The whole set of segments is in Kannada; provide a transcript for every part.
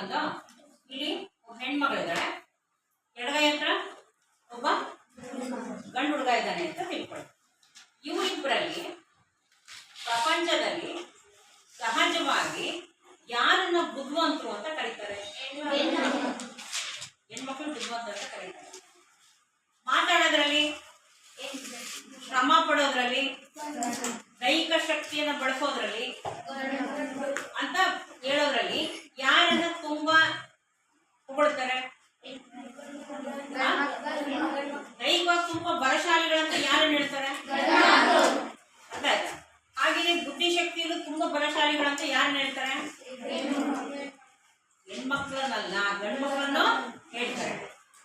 ಒಂದು ಇಲ್ಲಿ ಹೆಣ್ಮಗಳಿದ್ದಾಳೆ, ಎಡಗೈ ಹತ್ರ ಒಬ್ಬ ಗಂಡು ಹುಡುಗ ಇದ್ದಾನೆ ಅಂತ ತಿಳ್ಕೊಳ್ಳಿ. ಇವರಿಬ್ಬರಲ್ಲಿ ಪ್ರಪಂಚದಲ್ಲಿ ಸಹಜವಾಗಿ ಯಾರನ್ನ ಬುದ್ಧಿವಂತರು ಅಂತ ಕರೀತಾರೆ? ಹೆಣ್ಮಕ್ಳು ಬುದ್ಧಿವಂತ ಅಂತ ಕರೀತಾರೆ. ಮಾತಾಡೋದ್ರಲ್ಲಿ, ಶ್ರಮ ಪಡೋದ್ರಲ್ಲಿ, ದೈಹಿಕ ಶಕ್ತಿಯನ್ನು ಬಳಸೋದ್ರಲ್ಲಿ ಅಂತ ಹೇಳೋದ್ರಲ್ಲಿ ಯಾರನ್ನ ತುಂಬಾ ಹೊಗಳ್ತಾರೆ? ದೈಹಿಕವಾಗಿ ತುಂಬಾ ಬಲಶಾಲಿಗಳಂತ ಯಾರನ್ನ ಹೇಳ್ತಾರೆ? ಅರ್ಥ ಆಯ್ತಾ? ಹಾಗೆಯೇ ಬುದ್ಧಿಶಕ್ತಿಯಲ್ಲೂ ತುಂಬಾ ಬಲಶಾಲಿಗಳಂತ ಯಾರನ್ನ ಹೇಳ್ತಾರೆ? ಹೆಣ್ಮಕ್ಳನ್ನಲ್ಲ, ಗಂಡು ಮಕ್ಕಳನ್ನು ಹೇಳ್ತಾರೆ.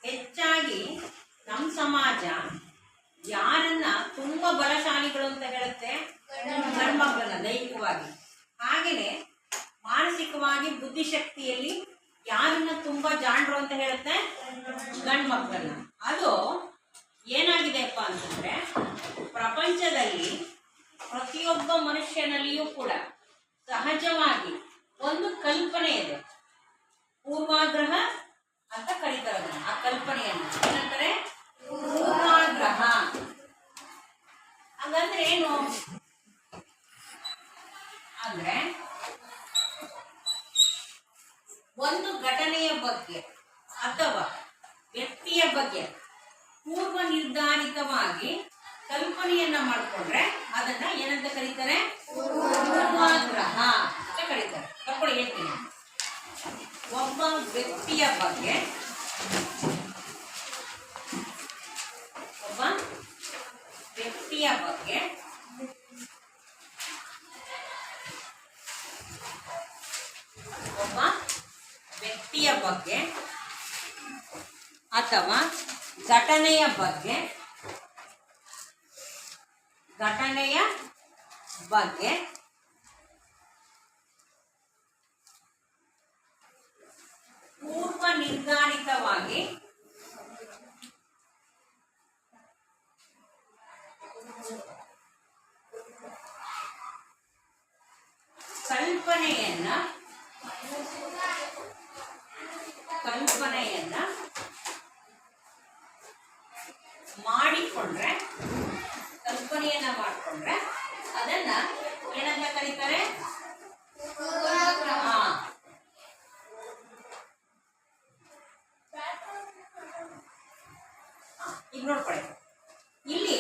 ಹೆಚ್ಚಾಗಿ ನಮ್ಮ ಸಮಾಜ ಯಾರನ್ನ ತುಂಬಾ ಬಲಶಾಲಿಗಳು ಅಂತ ಹೇಳುತ್ತೆ? ಗಂಡು ಮಕ್ಕಳನ್ನ ದೈಹಿಕವಾಗಿ. ಹಾಗೆಯೇ ಮಾನಸಿಕವಾಗಿ ಬುದ್ಧಿಶಕ್ತಿಯಲ್ಲಿ ಯಾರನ್ನ ತುಂಬಾ ಜಾಣರು ಅಂತ ಹೇಳುತ್ತೆ? ಗಂಡು ಮಕ್ಕಳನ್ನ. ಅದು ಏನಾಗಿದೆಪ್ಪ ಅಂತಂದ್ರೆ, ಪ್ರಪಂಚದಲ್ಲಿ ಪ್ರತಿಯೊಬ್ಬ ಮನುಷ್ಯನಲ್ಲಿಯೂ ಕೂಡ ಸಹಜವಾಗಿ ಒಂದು ಕಲ್ಪನೆ ಇದೆ. ಪೂರ್ವಾಗ್ರಹ ಅಂತ ಕರೀತಾರೆ. ಆ ಕಲ್ಪನೆಯನ್ನು ಏನಂತಾರೆ? ಪೂರ್ವಾಗ್ರಹ. ಹಾಗಂದ್ರೆ ಏನು ಅಂದ್ರೆ, ಒಂದು ಘಟನೆಯ ಬಗ್ಗೆ ಅಥವಾ ವ್ಯಕ್ತಿಯ ಬಗ್ಗೆ ಪೂರ್ವ ನಿರ್ಧಾರಿತವಾಗಿ ಕಲ್ಪನೆಯನ್ನ ಮಾಡಿಕೊಂಡ್ರೆ ಅದನ್ನ ಏನಂತ ಕರೀತಾರೆ? ಪೂರ್ವಾಗ್ರಹ ಅಂತ ಕರೀತಾರೆ. ತಪ್ಪು ಹೇಳ್ತೀನಿ. ಒಬ್ಬ ವ್ಯಕ್ತಿಯ ಬಗ್ಗೆ ಒಬ್ಬ ವ್ಯಕ್ತಿಯ ಬಗ್ಗೆ ಅಥವಾ ಘಟನೆಯ ಬಗ್ಗೆ ಪೂರ್ವ ನಿರ್ಧಾರಿತವಾಗಿ ಕಲ್ಪನೆಯನ್ನ ಮಾಡಿಕೊಂಡ್ರೆ ಅದನ್ನ ಏನಂತ ಕರೀತಾರೆ? ಈಗ ನೋಡ್ಕೊಳ್ಳಿ, ಇಲ್ಲಿ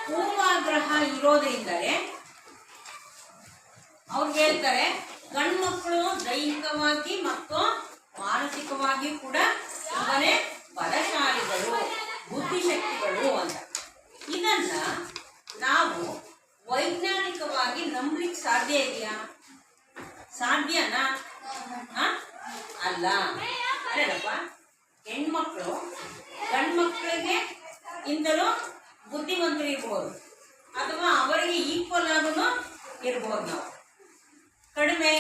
ಪೂರ್ವಾಗ್ರಹ ಇರೋದ್ರಿಂದಲೇ ಅವ್ರಿಗೆ ಹೇಳ್ತಾರೆ ಗಂಡು ಮಕ್ಕಳು ದೈಹಿಕವಾಗಿ ಮತ್ತು ಮಾನಸಿಕವಾಗಿ ಕೂಡ ತುಂಬಾನೇ ಬಲಶಾಲಿಗಳು, ಬುದ್ಧಿಶಕ್ತಿಗಳು ಅಂತ. ಇದನ್ನ ನಾವು ವೈಜ್ಞಾನಿಕವಾಗಿ ನಂಬಲಿಕ್ಕೆ ಸಾಧ್ಯ ಇದೆಯಾ? ಸಾಧ್ಯನಾ? ಅಲ್ಲ. ಅಲ್ಲೇನಪ್ಪ, ಹೆಣ್ಮಕ್ಳು ಗಂಡು ಮಕ್ಕಳಿಗೆ ಇಂತಲೂ ಬುದ್ಧಿವಂತರು ಇರ್ಬೋದು, ಅಥವಾ ಅವರಿಗೆ ಈಕ್ವಲ್ ಆಗೂ ಇರ್ಬೋದು. ನಾವು ಕಡಿಮೆ,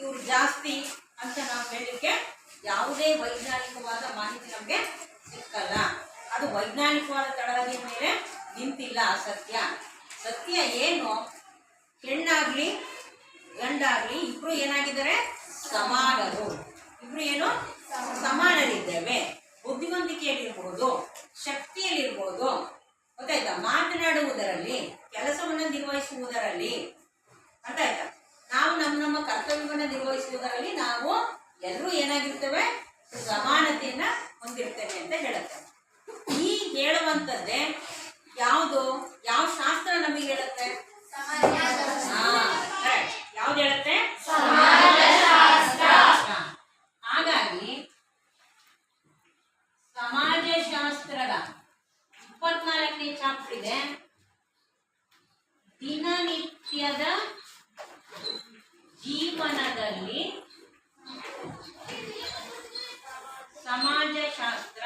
ಇವ್ರು ಜಾಸ್ತಿ ಅಂತ ನಾವು ಹೇಳಲಿಕ್ಕೆ ಯಾವುದೇ ವೈಜ್ಞಾನಿಕವಾದ ಮಾಹಿತಿ ನಮಗೆ ಸಿಕ್ಕಲ್ಲ. ಅದು ವೈಜ್ಞಾನಿಕವಾದ ತಳಹದಿಯ ಮೇಲೆ ನಿಂತಿಲ್ಲ. ಸತ್ಯ ಏನು? ಹೆಣ್ಣಾಗ್ಲಿ ಗಂಡಾಗ್ಲಿ ಇಬ್ರು ಏನಾಗಿದ್ದಾರೆ? ಸಮಾನರು. ಇಬ್ರು ಏನು? ಸಮಾನರಿದ್ದೇವೆ. ಬುದ್ಧಿವಂತಿಕೆಯಲ್ಲಿರ್ಬೋದು, ಶಕ್ತಿಯಲ್ಲಿರ್ಬೋದು, ಗೊತ್ತಾಯ್ತಾ? ಮಾತನಾಡುವುದರಲ್ಲಿ, ಕೆಲಸವನ್ನು ನಿರ್ವಹಿಸುವುದರಲ್ಲಿ, ಗೊತ್ತಾಯ್ತಾ? ನಾವು ನಮ್ಮ ಕರ್ತವ್ಯವನ್ನು ನಿರ್ವಹಿಸುವುದರಲ್ಲಿ ನಾವು ಎಲ್ಲರೂ ಏನಾಗಿರ್ತೇವೆ? ಸಮಾನತೆಯನ್ನ ಹೊಂದಿರ್ತೇವೆ ಅಂತ ಹೇಳುತ್ತೆ. ಈ ಹೇಳುವಂಥದ್ದೇ ಯಾವುದು? ಯಾವ ಶಾಸ್ತ್ರ ನಮಗೆ ಹೇಳುತ್ತೆ? ಯಾವ್ದು ಹೇಳುತ್ತೆ? ಹಾಗಾಗಿ ಸಮಾಜಶಾಸ್ತ್ರದ 24ನೇ ಚಾಪ್ಟರ್ ಇದೆ. ದಿನನಿತ್ಯದ ಜೀವನದಲ್ಲಿ ಸಮಾಜಶಾಸ್ತ್ರ.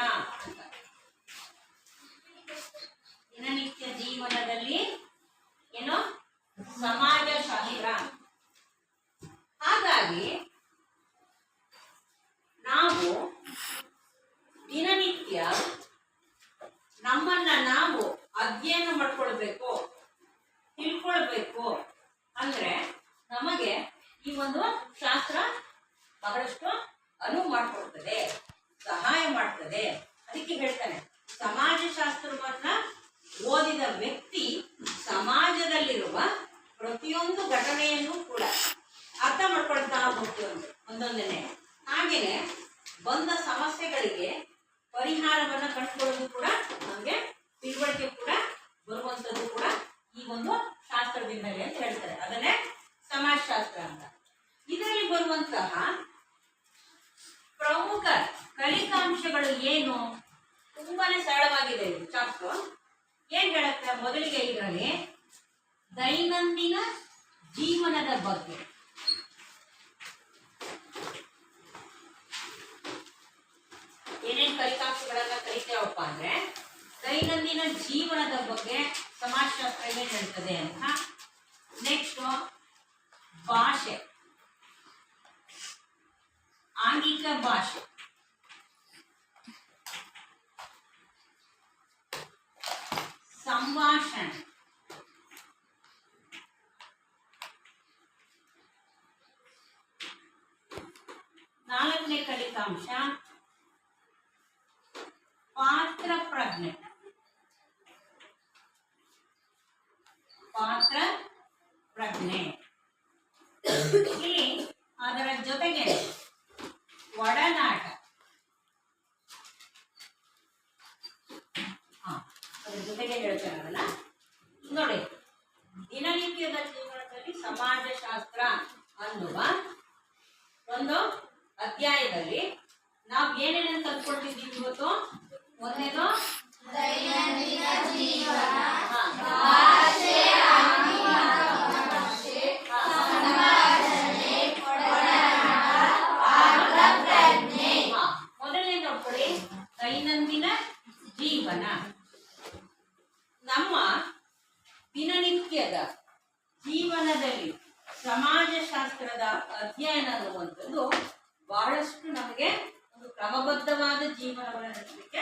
ದಿನನಿತ್ಯ ಜೀವನದಲ್ಲಿ ಏನು? ಸಮಾಜಶಾಸ್ತ್ರ. ಹಾಗಾಗಿ ನಾವು ದಿನನಿತ್ಯ ನಮ್ಮನ್ನ ನಾವು ಅಧ್ಯಯನ ಮಾಡ್ಕೊಳ್ಬೇಕು, ತಿಳ್ಕೊಳ್ಬೇಕು ಅಂದ್ರೆ ನಮಗೆ ಈ ಒಂದು ಶಾಸ್ತ್ರ ಬಹಳಷ್ಟು ಅನುವು ಮಾಡಿಕೊಡ್ತದೆ, ಸಹಾಯ ಮಾಡ್ತದೆ. ಅದಕ್ಕೆ ಹೇಳ್ತಾನೆ, ಸಮಾಜಶಾಸ್ತ್ರವನ್ನ ಓದಿದ ವ್ಯಕ್ತಿ ಸಮಾಜದಲ್ಲಿರುವ ಪ್ರತಿಯೊಂದು ಘಟನೆಯನ್ನು ಕೂಡ ಅರ್ಥ ಮಾಡ್ಕೊಳ್ತಾ ಹೋಗ್ತೀವಿ ಒಂದೊಂದನೇ. ಹಾಗೇನೆ ಬಂದ ಸಮಸ್ಯೆಗಳಿಗೆ ಪರಿಹಾರವನ್ನ ಕಂಡುಕೊಳ್ಳೋದು ಕೂಡ ನಮಗೆ ತಿಳುವಳಿಕೆ ಕೂಡ ಬರುವಂಥದ್ದು ಕೂಡ ಈ ಒಂದು ಶಾಸ್ತ್ರದಿಂದಲೇ ಅಂತ ಹೇಳ್ತಾರೆ. ಅದನ್ನೇ ಸಮಾಜಶಾಸ್ತ್ರ ಅಂತ. ಇದರಲ್ಲಿ ಬರುವಂತಹ ಪ್ರಮುಖ ಕಲಿಕಾಂಶಗಳು ಏನು? ತುಂಬಾನೇ ಸರಳವಾಗಿದೆ ಇದು ಚಾಪ್ಟರ್. ಏನ್ ಹೇಳುತ್ತೆ? ಮೊದಲಿಗೆ ಇದರಲ್ಲಿ ದೈನಂದಿನ ಜೀವನದ ಬಗ್ಗೆ, ಏನೇನ್ ಫಲಿತಾಂಶಗಳನ್ನ ಕಲಿತೇವಪ್ಪ ಅಂದ್ರೆ ದೈನಂದಿನ ಜೀವನದ ಬಗ್ಗೆ ಸಮಾಜಶಾಸ್ತ್ರ ಏನ್ ಹೇಳ್ತದೆ ಅಂತ. ನೆಕ್ಸ್ಟ್ ಭಾಷೆ, ಆಂಗಿಕ ಭಾಷೆ, ಸಂಭಾಷಣೆ, ನಾಲ್ಕನೇ ಫಲಿತಾಂಶ ಪಾತ್ರ ಪ್ರಜ್ಞೆ. ಪಾತ್ರ ಪ್ರಜ್ಞೆ ಇಲ್ಲಿ ಅದರ ಜೊತೆಗೆ ಒಡನಾಟ, ಅದ್ರ ಜೊತೆಗೆ ಹೇಳ್ತಾರಲ್ಲ ನೋಡಿ. ದಿನನಿತ್ಯದ ಜೀವನದಲ್ಲಿ ಸಮಾಜಶಾಸ್ತ್ರ ಅನ್ನುವ ಒಂದು ಅಧ್ಯಾಯದಲ್ಲಿ ನಾವು ಏನೇನೇನು ಕಲ್ತ್ಕೊಳ್ತಿದ್ದೀವಿ ಇವತ್ತು? ಒಂದೇನು ದೈನಂದಿನ ಜೀವನ, ಮೊದಲನೇ ನೋಡ್ಕೊಳ್ಳಿ, ದೈನಂದಿನ ಜೀವನ. ನಮ್ಮ ದಿನನಿತ್ಯದ ಜೀವನದಲ್ಲಿ ಸಮಾಜಶಾಸ್ತ್ರದ ಅಧ್ಯಯನ ಅನ್ನುವಂಥದ್ದು ಬಹಳಷ್ಟು ನಮಗೆ ಒಂದು ಕ್ರಮಬದ್ಧವಾದ ಜೀವನವನ್ನು ನಡೆಸಲಿಕ್ಕೆ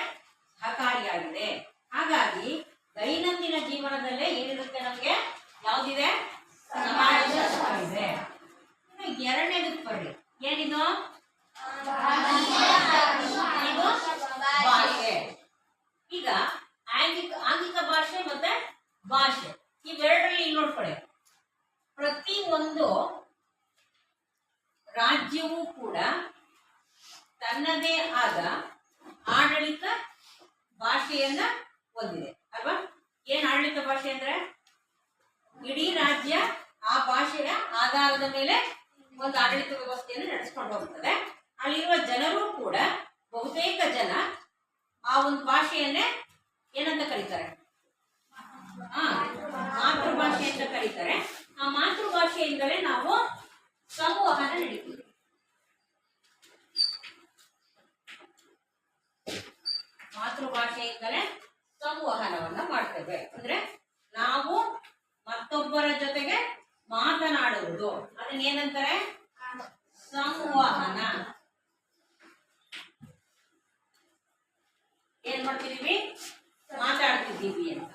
ಸಹಕಾರಿಯಾಗಿದೆ. ಹಾಗಾಗಿ ದೈನಂದಿನ ಜೀವನದಲ್ಲೇ ಏನಿರುತ್ತೆ ನಮಗೆ? ಯಾವುದಿದೆ? ಸಮಾಜಶಾಸ್ತ್ರ ಇದೆ. ಎರಡನೇದಕ್ಕೆ ಬರ್ರಿ, ಏನಿದು? ಭಾಷೆ. ಈಗ ಆಂಗಿಕ ಭಾಷೆ ಮತ್ತೆ ಭಾಷೆ ಇವೆರಡರಲ್ಲಿ ಇಲ್ಲಿ ನೋಡ್ಕೊಳ್ಳಿ. ಪ್ರತಿ ಒಂದು ರಾಜ್ಯವೂ ಕೂಡ ತನ್ನದೇ ಆದ ಆಡಳಿತ ಭಾಷೆಯನ್ನ ಹೊಂದಿದೆ ಅಲ್ವಾ? ಏನ್ ಆಡಳಿತ ಭಾಷೆ ಅಂದ್ರೆ ಇಡೀ ರಾಜ್ಯ ಆ ಭಾಷೆಯ ಆಧಾರದ ಮೇಲೆ ಒಂದು ಆಡಳಿತ ವ್ಯವಸ್ಥೆಯನ್ನು ನಡೆಸ್ಕೊಂಡು ಹೋಗ್ತದೆ. ಅಲ್ಲಿರುವ ಜನರು ಕೂಡ ಬಹುತೇಕ ಜನ ಆ ಒಂದು ಭಾಷೆಯನ್ನೇ ಏನಂತ ಕರೀತಾರೆ? ಮಾತೃಭಾಷೆ ಅಂತ ಕರೀತಾರೆ. ಆ ಮಾತೃಭಾಷೆಯಿಂದಲೇ ನಾವು ಸಂವಹನ ನಡೀತೀವಿ. ಮಾತೃಭಾಷೆಯಿಂದಲೇ ಸಂವಹನವನ್ನ ಮಾಡ್ತೇವೆ. ಅಂದ್ರೆ ನಾವು ಮತ್ತೊಬ್ಬರ ಜೊತೆಗೆ ಮಾತನಾಡುವುದು, ಅದನ್ನ ಏನಂತಾರೆ? ಸಂವಹನ. ಏನ್ ಮಾಡ್ತಿದೀವಿ? ಮಾತಾಡ್ತಿದ್ದೀವಿ ಅಂತ.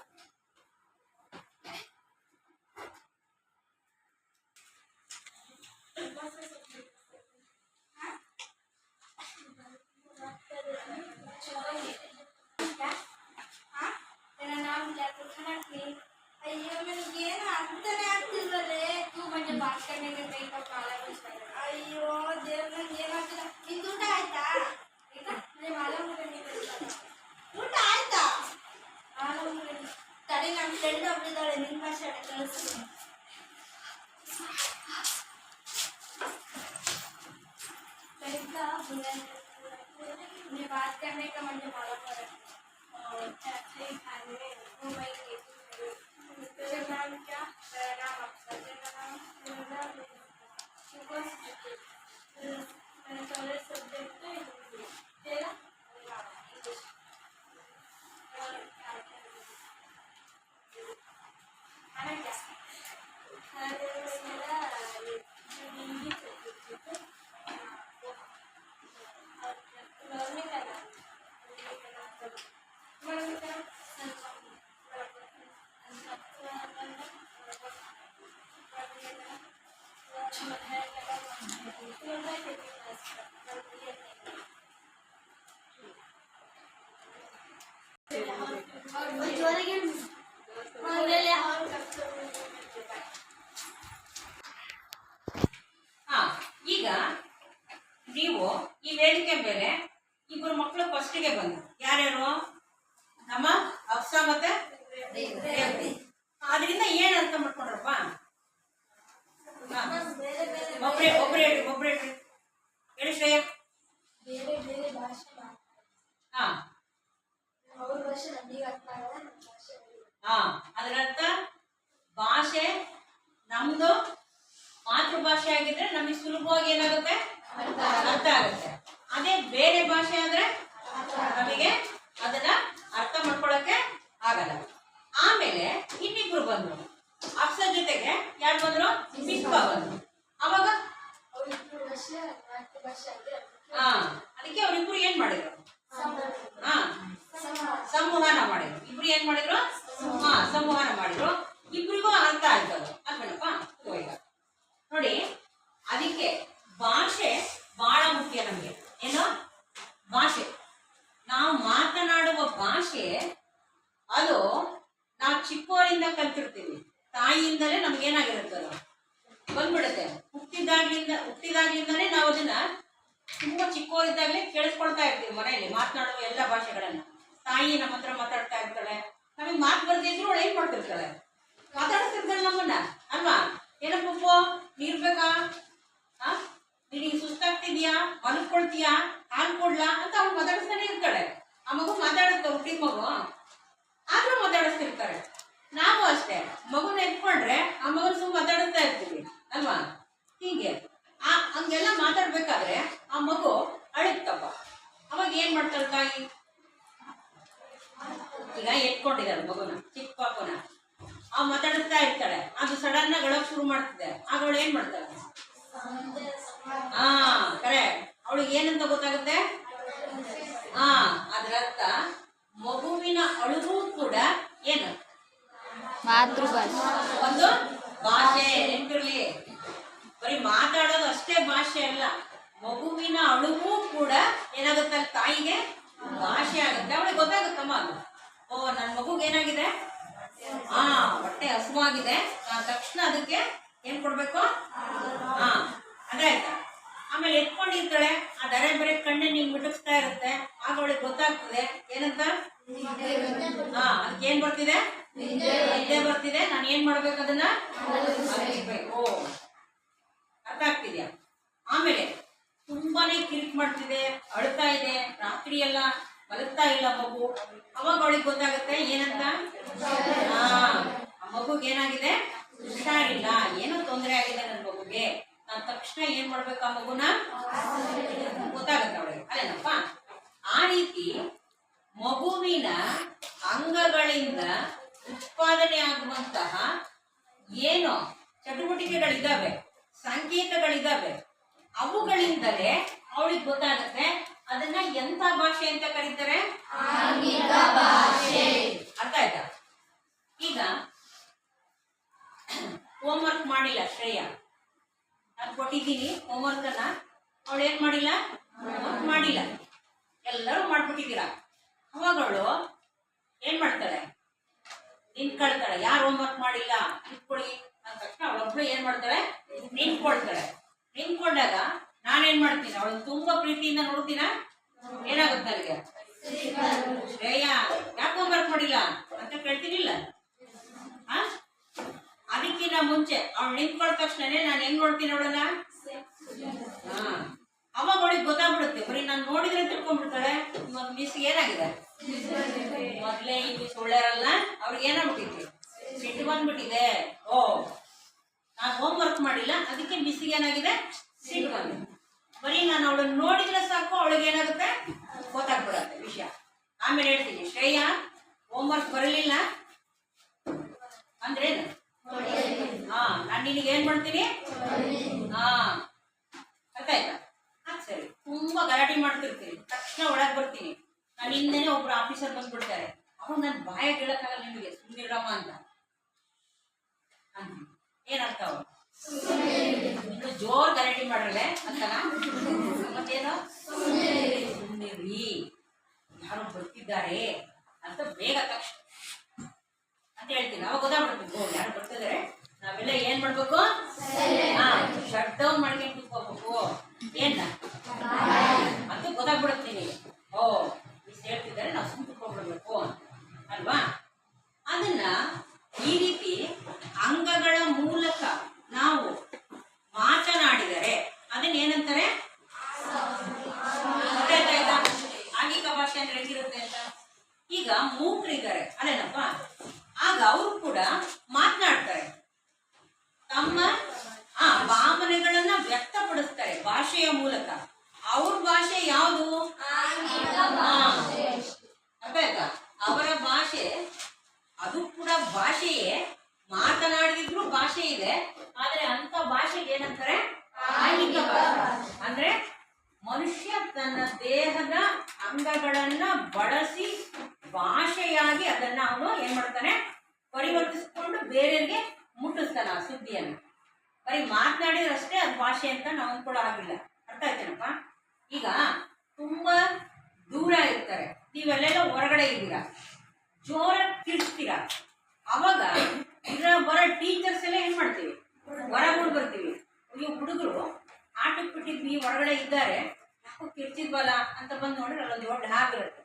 अय्यो मैंने अंतने ಆಗ್ತಿಲ್ವಲೇ तू म्हणजे बात करने में कहीं का काला कुछ अय्यो देव ने ये ना इन ಊಟ ಆಯ್ತಾ ಈಗ मैं मालूम नहीं ಊಟ ಆಯ್ತಾ मालूम नहीं ತಡಿ ನಮ್ಮ ಫ್ರೆಂಡ್ ಒಬ್ಳಿದಾಳೆ ನಿಮ್ಮ ಭಾಷೆ ಕಳಿಸ್ತೀನಿ करीबा मैं बात करने का मुझे मालूम है और अच्छे खाने वो मैं तेरा नाम क्या? मेरा नाम अक्षर, तेरा नाम मैंने सारे सब्जेक्ट तेरा इंग्लिश और खाना क्या? मेरा हिंदी सब्जेक्ट और मम्मी का नाम मम्मी का ಹಾ, ಈಗ ನೀವು ಈ ವೇದಿಕೆ ಮೇಲೆ ಇಬ್ಬರು ಮಕ್ಕಳು ಫಸ್ಟಿಗೆ ಬಂದ್ರು. ಯಾರ್ಯಾರು? ನಮ್ಮ ಅಪ್ಸ ಮತ್ತೆ ರೇವತಿ. ಅದರಿಂದ ಏನ್ ಅರ್ಥ ಮಾಡ್ಕೊಂಡ್ರಪ್ಪ? ಒಬ್ರೇ ಒಬ್ರೇ ಹೇಳ್ರಿ, ಒಬ್ರೇ ಹೇಳ್ರಿ, ಹೇಳಿ ಶ್ರೇಯ. ಬೇರೆ ಬೇರೆ ಭಾಷೆ ಹಾ ಅವ್ರ ಭಾಷೆ ನಮಗೆ ಅರ್ಥ ಆಗಲ್ಲ, ನಮ್ಮ ಭಾಷೆ ಅವ್ರಿಗೆ. ಹಾ, ಅದರರ್ಥ ಭಾಷೆ ನಮ್ದು ಮಾತೃಭಾಷೆ ಆಗಿದ್ರೆ ನಮಗೆ ಸುಲಭವಾಗಿ ಏನಾಗುತ್ತೆ? ಅರ್ಥ ಆಗುತ್ತೆ. ಅದೇ ಬೇರೆ ಭಾಷೆ ಆದ್ರೆ ನಮಗೆ ಅದನ್ನ ಅರ್ಥ ಮಾಡ್ಕೊಳಕ್ಕೆ ಆಗಲ್ಲ. ಆಮೇಲೆ ಇನ್ನಿಬ್ರು ಬಂದ್ರು. ಅಪ್ಸ ಜೊತೆಗೆ ಯಾರು ಬಂದ್ರು? ಮಿಸ್ಬಾ ಬಂದ್ರು. ಅವಾಗ ಅವ್ರಿಬ್ರು ಭಾಷೆ ಮಾತೃಭಾಷೆ ಆದ್ರೆ ಹಾ, ಅದಕ್ಕೆ ಅವ್ರಿಬ್ರು ಏನ್ ಮಾಡಿದ್ರು? ಹಾ, ಸಂವಾದ. ಸಂವಹನ ಮಾಡಿದ್ರು. ಇಬ್ರು ಏನ್ ಮಾಡಿದ್ರು? ಹಾ, ಸಂವಹನ ಮಾಡಿದ್ರು. ಇಬ್ರಿಗೂ ಅರ್ಥ ಆಯ್ತು ಅದು. ಅಲ್ವೇನಪ್ಪ? ಈಗ ನೋಡಿ, ಅದಕ್ಕೆ ಭಾಷೆ ಬಹಳ ಮುಖ್ಯ ನಮ್ಗೆ. ಏನು? ಭಾಷೆ, ನಾವು ಮಾತನಾಡುವ ಭಾಷೆ ಅದು ನಾವು ಚಿಕ್ಕವರಿಂದ ಕಲ್ತಿರ್ತೀವಿ. ತಾಯಿಯಿಂದಲೇ ನಮ್ಗೇನಾಗಿರುತ್ತೆ ಅದು ಬಂದ್ಬಿಡುತ್ತೆ. ಹುಟ್ಟಿದಾಗ್ಲಿಂದಾನೇ ನಾವು ಅದನ್ನ ತುಂಬಾ ಚಿಕ್ಕವರಿದ್ದಾಗಲೇ ಕೇಳಿಸ್ಕೊಳ್ತಾ ಇರ್ತೀವಿ ಮನೆಯಲ್ಲಿ ಮಾತನಾಡುವ ಎಲ್ಲ ಭಾಷೆಗಳನ್ನ. ತಾಯಿ ನಮ್ಮ ಹತ್ರ ಮಾತಾಡ್ತಾ ಇರ್ತಾಳೆ, ನಮಗೆ ಮಾತು ಬರ್ದಿದ್ರು ಅವಳು ಏನ್ ಮಾಡ್ತಿರ್ತಾಳೆ? ಮಾತಾಡ್ತಿರ್ತಾಳೆ ನಮ್ಮನ್ನ, ಅಲ್ವಾ? ಏನಪ್ಪು ನೀರ್ ಬೇಕಾ? ನಿನಗೆ ಸುಸ್ತಾಗ್ತಿದ್ಯಾ? ಮಲ್ಕೊಳ್ತೀಯಾ? ಹಾಲು ಕೊಡ್ಲಾ ಅಂತ ಅವ್ಳು ಮಾತಾಡಿಸ್ತಾನೆ ಇರ್ತಾಳೆ. ಆ ಮಗು ಮಾತಾಡುತ್ತೆ, ಹುಟ್ಟಿದ ಮಗು ಆದ್ರೂ ಮಾತಾಡಿಸ್ತಿರ್ತಾರೆ. ನಾವು ಅಷ್ಟೇ, ಮಗುನ ಎತ್ಕೊಂಡ್ರೆ ಆ ಮಗನ ಸುಮ್ಮನೆ ಮಾತಾಡಿಸ್ತಾ ಇರ್ತೀವಿ, ಅಲ್ವಾ? ಹೀಗೆ ಹಂಗೆಲ್ಲ ಮಾತಾಡ್ಬೇಕಾದ್ರೆ ಆ ಮಗು ಅಳುತ್ತಪ್ಪ. ಅವಾಗ ಏನ್ ಮಾಡ್ತಾಳೆ ತಾಯಿ? ಈಗ ಎತ್ಕೊಂಡಿದ್ದಾಳೆ ಮಗುನ, ಚಿಕ್ಕ ಪಾಪುನ, ಮಾತಾಡಿಸ್ತಾ ಇರ್ತಾಳೆ. ಅದು ಸಡನ್ ಆಗಿ ಅಳಕ್ ಶುರು ಮಾಡ್ತಿದೆ. ಆಗ ಅವಳು ಏನ್ ಮಾಡ್ತಾಳೆ? ಹಾ, ಕರೆಕ್ಟ್. ಅವಳಿಗೆ ಏನಂತ ಗೊತ್ತಾಗುತ್ತೆ? ಹಾ, ಅದರರ್ಥ ಮಗುವಿನ ಅಳುಗೂ ಕೂಡ ಏನು? ಮಾತೃಭಾಷೆ, ಒಂದು ಭಾಷೆ. ನೆನಪಿರ್ಲಿ, ಬರೀ ಮಾತಾಡೋದು ಅಷ್ಟೇ ಭಾಷೆ ಅಲ್ಲ. ಮಗುವಿನ ಅಳುಗೂ ಕೂಡ ಏನಾಗುತ್ತೆ? ತಾಯಿಗೆ ಭಾಷೆ ಆಗುತ್ತೆ. ಅವಳಿಗೆ ಗೊತ್ತಾಗುತ್ತಮ್ಮ ಅದು. ಓ, ನನ್ನ ಮಗುಗೆ ಏನಾಗಿದೆ? ಹಾ, ಹೊಟ್ಟೆ ಹಸುವಾಗಿದೆ. ತಕ್ಷಣ ಅದಕ್ಕೆ ಏನ್ ಕೊಡ್ಬೇಕು? ಹಾ, ಅದೇ ಆಯ್ತಾ? ಆಮೇಲೆ ಎತ್ಕೊಂಡಿರ್ತಾಳೆ, ಆ ದರೆ ಬರೆ ಕಣ್ಣೆ ನೀನ್ ಮಿಟುಕ್ಸ್ತಾ ಇರುತ್ತೆ. ಆಗ ಅವಳಿಗೆ ಗೊತ್ತಾಗ್ತದೆ ಏನಂತ? ಹಾ, ಅದಕ್ಕೆ ಏನ್ ಬರ್ತಿದೆ? ನಿದ್ದೆ ಬರ್ತಿದೆ. ನಾನು ಏನ್ ಮಾಡ್ಬೇಕು? ಅದನ್ನ ಮಲಗಿಸ್ಬೇಕು. ಅರ್ಥ ಆಗ್ತಿದ್ಯಾ? ಆಮೇಲೆ ತುಂಬಾನೇ ಕಿರಿಕ್ ಮಾಡ್ತಿದೆ, ಅಳ್ತಾ ಇದೆ, ರಾತ್ರಿ ಎಲ್ಲ ಮಲಗ್ತಾ ಇಲ್ಲ ಮಗು. ಅವಾಗ ಅವಳಿಗೆ ಗೊತ್ತಾಗುತ್ತೆ ಏನಂತ? ಹಾ, ಆ ಮಗುಗೆ ಏನಾಗಿದೆ? ಹುಷಾರಿಲ್ಲ, ಏನೋ ತೊಂದರೆ ಆಗಿದೆ ನನ್ನ ಮಗುಗೆ. ನಾನು ತಕ್ಷಣ ಏನ್ ಮಾಡ್ಬೇಕು? ಆ ಮಗುನ ಗೊತ್ತಾಗುತ್ತೆ ಅವಳಿಗೆ, ಅಲ್ಲೇನಪ್ಪ? ಆ ರೀತಿ ಮಗುವಿನ ಅಂಗಗಳಿಂದ ಉತ್ಪಾದನೆ ಆಗುವಂತಹ ಏನು ಚಟುವಟಿಕೆಗಳಿದ್ದಾವೆ, ಸಂಕೇತಗಳಿದ್ದಾವೆ, ಅವುಗಳಿಂದಲೇ ಅವಳಿಗೆ ಗೊತ್ತಾಗುತ್ತೆ. ಅದನ್ನ ಎಂತ ಭಾಷೆ ಅಂತ ಕರೀತಾರೆ? ಅರ್ಥ ಆಯ್ತಾ? ಈಗ ಹೋಮ್ವರ್ಕ್ ಮಾಡಿಲ್ಲ ಶ್ರೇಯ, ನಾನು ಕೊಟ್ಟಿದ್ದೀನಿ ಹೋಮ್ವರ್ಕ್ ಅನ್ನ. ಅವಳು ಏನ್ ಮಾಡಿಲ್ಲ? ಹೋಮ್ವರ್ಕ್ ಮಾಡಿಲ್ಲ. ಎಲ್ಲರೂ ಮಾಡ್ಬಿಟ್ಟಿದ್ದೀರಾ. ಅವಾಗ ಅವಳು ಏನ್ ಮಾಡ್ತಾಳೆ? ನಿಂತ್ಕೊಳ್ತಾಳೆ. ಯಾರು ಹೋಮ್ವರ್ಕ್ ಮಾಡಿಲ್ಲ ನಿಂತ್ಕೊಳ್ಳಿ ಅಂದ ತಕ್ಷಣ ಅವಳೊಬ್ಳು ಏನ್ ಮಾಡ್ತಾಳೆ? ನಿಂತ್ಕೊಳ್ತಾಳೆ. ನಿಂತ್ಕೊಂಡಾಗ ನಾನೇನ್ ಮಾಡ್ತೀನಿ? ಅವಳು ತುಂಬಾ ಪ್ರೀತಿಯಿಂದ ನೋಡ್ತೀನ. ಏನಾಗುತ್ತೆ ನನಗೆ? ಶ್ರೇಯ ಯಾಕೆ ಹೋಮ್ವರ್ಕ್ ಮಾಡಿಲ್ಲ ಅಂತ ಕೇಳ್ತೀನಿಲ್ಲ? ಅದಕ್ಕಿಂತ ಮುಂಚೆ ಅವಳು ನಿಂತ್ಕೊಂಡ ತಕ್ಷಣನೇ ನಾನು ಹೆಂಗ್ ನೋಡ್ತೀನಿ ಅವಳನ್ನ? ಅವಾಗ ಅವಳಿಗೆ ಗೊತ್ತಾಗ್ಬಿಡುತ್ತೆ. ಬರೀ ನಾನು ನೋಡಿದ್ರೆ ತಿಳ್ಕೊಂಡ್ಬಿಡ್ತಾಳೆ ಮಿಸ್ ಏನಾಗಿದೆ? ಮೊದ್ಲೇ ಈ ಮಿಸ್ ಒಳ್ಳೆಯರಲ್ಲ, ಅವ್ರಿಗೆ ಏನಾಗ್ಬಿಟ್ಟಿದೆ? ಸಿಟ್ಟು ಬಂದ್ಬಿಟ್ಟಿದೆ. ಓ, ನಾನು ಹೋಮ್ವರ್ಕ್ ಮಾಡಿಲ್ಲ, ಅದಕ್ಕೆ ಮಿಸ್ಗೆ ಏನಾಗಿದೆ? ಸಿಟ್ಟು ಬಂದಿದೆ. ಬರೀ ನಾನು ಅವಳನ್ನ ನೋಡಿದ್ರೆ ಸಾಕು, ಅವಳಿಗೆ ಏನಾಗುತ್ತೆ? ಗೊತ್ತಾಗ್ಬಿಡತ್ತೆ ವಿಷಯ. ಆಮೇಲೆ ಹೇಳ್ತೀನಿ, ಶ್ರೇಯ ಹೋಮ್ವರ್ಕ್ ಬರಲಿಲ್ಲ ಅಂದ್ರೇನು? ಹಾ, ನಾನು ನಿನಗೆ ಏನ್ ಮಾಡ್ತೀನಿ? ಹಾ, ಅರ್ಥ ಆಯ್ತಾ? ಸರಿ. ತುಂಬಾ ಗಲಾಟೆ ಮಾಡ್ತಿರ್ತೀನಿ, ತಕ್ಷಣ ಒಳಗೆ ಬರ್ತೀನಿ. ನಾನು ಹಿಂದೆನೆ ಒಬ್ರು ಆಫೀಸರ್ ಬಂದ್ಬಿಡ್ತಾರೆ. ಅವ್ರು ನನ್ನ ಬಾಯ ಕೇಳಕ್ಕಾಗಲ್ಲ, ನಿಮಗೆ ಸುಮ್ಮನಿರಮ್ಮ ಅಂತ ಅಂತೀನಿ. ಏನರ್ಥ? ಅವ್ರು ಜೋರ್ ಗಲಾಟೆ ಮಾಡ್ರಲೆ ಅಂತನಾ ಮತ್ತೇನು ಸುಮ್ಮನಿರಿ ಯಾರು ಬರ್ತಿದ್ದಾರೆ ಅಂತ ಬೇಗ ತಕ್ಷಣ ಅಂತ ಹೇಳ್ತೀನಿ. ಅವಾಗ ಗೊತ್ತಾಗ್ಬಿಡ್ತೀವಿ ಓ ಯಾರು ಬರ್ತಿದ್ದಾರೆ, ನಾವೆಲ್ಲ ಏನ್ ಮಾಡ್ಬೇಕು, ಶಟ್ ಡೌನ್ ಮಾಡ್ಕೊಂಡು ಕೂತ್ಕೋಬೇಕು ಏನ ಅಂತ ಗೊತ್ತಾಗ್ಬಿಡುತ್ತೀನಿ. ಓ ಇಷ್ಟು ಹೇಳ್ತಿದ್ದಾರೆ, ನಾವು ಸುಮ್ಮನೆ ಕೂತ್ಕೊಂಡ್ಬಿಡ್ಬೇಕು ಅಲ್ವಾ. ಅದನ್ನ ಈ ರೀತಿ ಅಂಗಗಳ ಮೂಲಕ ನಾವು ಮಾತನಾಡಿದರೆ ಅದನ್ನ ಏನಂತಾರೆ, ಗೊತ್ತಾಯ್ತಾ? ಆಂಗಿಕ ಭಾಷೆ ಅಂದ್ರೆ ಹೇಗಿರುತ್ತೆ ಅಂತ. ಈಗ ಮೂಕರಿದ್ದಾರೆ ಅಲ್ಲೇನಪ್ಪ, ಆಗ ಅವರು ಕೂಡ ಮಾತನಾಡ್ತಾರೆ, ತಮ್ಮ ಭಾವನೆಗಳನ್ನ ವ್ಯಕ್ತಪಡಿಸ್ತಾರೆ ಭಾಷೆಯ ಮೂಲಕ. ಅವ್ರ ಭಾಷೆ ಯಾವುದು, ಅರ್ಥ ಆಯ್ತಾ? ಅವರ ಭಾಷೆ ಅದು ಕೂಡ ಭಾಷೆಯೇ, ಮಾತನಾಡಿದ್ರು ಭಾಷೆ ಇದೆ. ಆದ್ರೆ ಅಂತ ಭಾಷೆಗೆ ಏನಂತಾರೆ, ಆಂಗಿಕ ಭಾಷೆ. ಅಂದ್ರೆ ಮನುಷ್ಯ ತನ್ನ ದೇಹದ ಅಂಗಗಳನ್ನ ಬಳಸಿ ಭಾಷೆಯಾಗಿ ಅದನ್ನ ಅವನು ಏನ್ ಮಾಡ್ತಾನೆ, ಪರಿವರ್ತಿಸ್ಕೊಂಡು ಬೇರೆಯವರಿಗೆ ಮುಟ್ಟಿಸ್ತಾನೆ ಆ ಸುದ್ದಿಯನ್ನು. ಬರೀ ಮಾತನಾಡಿದ್ರಷ್ಟೇ ಅದು ಭಾಷೆ ಅಂತ ನಾವು ಅಂದ್ಕೊಳ್ಳೋ ಆಗಿಲ್ಲ. ಅರ್ಥ ಆಯ್ತೇನಪ್ಪ? ಈಗ ತುಂಬಾ ದೂರ ಇರ್ತಾರೆ, ನೀವೆಲ್ಲೆಲ್ಲ ಹೊರಗಡೆ ಇದ್ದೀರಾ, ಜೋರಾಗಿ ಕಿರ್ಚ್ತೀರಾ, ಅವಾಗ ಬರೋ ಟೀಚರ್ಸ್ ಎಲ್ಲ ಏನ್ ಮಾಡ್ತೀವಿ, ಹೊರಗೆ ಬರ್ತೀವಿ. ನೀವು ಹುಡುಗರು ಆಟಕ್ಕೆ ಬಿಟ್ಟಿದ್ವಿ, ಹೊರಗಡೆ ಇದ್ದಾರೆ, ಯಾಕೋ ಕಿರ್ಚಿದ್ವಲ್ಲ ಅಂತ ಬಂದು ನೋಡ್ರೆ ಅಲ್ಲೊಂದು ದೊಡ್ಡ ಹಾಗಿರುತ್ತೆ.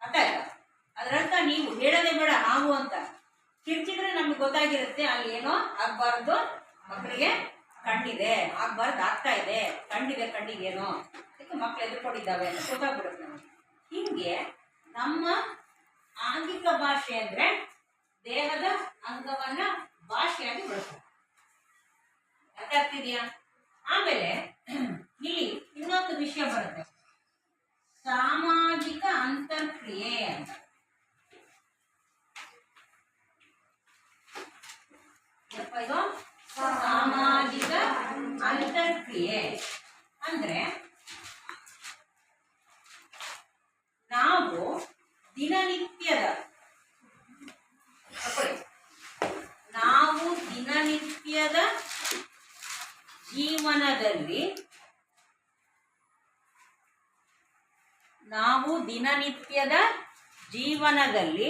ಅರ್ಥ ಆಯ್ತಾ? ಅದರರ್ಥ ನೀವು ಹೇಳೋದೇ ಬೇಡ ಹಾವು ಅಂತ, ಕಿರ್ಚಿದ್ರೆ ನಮ್ಗೆ ಗೊತ್ತಾಗಿರುತ್ತೆ ಅಲ್ಲಿ ಏನೋ ಆಗ್ಬಾರ್ದು, ಮಕ್ಕಳಿಗೆ ಕಂಡಿದೆ, ಆಗ್ಬಾರ್ದು ಆಗ್ತಾ ಇದೆ, ಕಂಡಿದೆ ಕಣ್ಣಿಗೆ ಏನೋ, ಅದಕ್ಕೆ ಮಕ್ಕಳು ಎದುರ್ಕೊಂಡಿದ್ದಾವೆ ಅಂತ ಗೊತ್ತಾಗ್ಬಿಡುತ್ತೆ ನಮಗೆ. ಹಿಂಗೆ ನಮ್ಮ ಆಂಗಿಕ ಭಾಷೆ ಅಂದ್ರೆ ದೇಹದ ಅಂಗವನ್ನ ಭಾಷೆಯಾಗಿ ಬಳಸ್ತಾರೆ. ಅರ್ಥ ಆಗ್ತಿದೆಯಾ? ಆಮೇಲೆ ಇಲ್ಲಿ ಇನ್ನೊಂದು ವಿಷಯ ಬರುತ್ತೆ, ಸಾಮಾಜಿಕ ಅಂತರ್ಕ್ರಿಯೆ ಅಂತ. ಇದು ಸಾಮಾಜಿಕ ಅಂತರ್ಕ್ರಿಯೆ ಅಂದ್ರೆ ನಾವು ದಿನನಿತ್ಯದ ಜೀವನದಲ್ಲಿ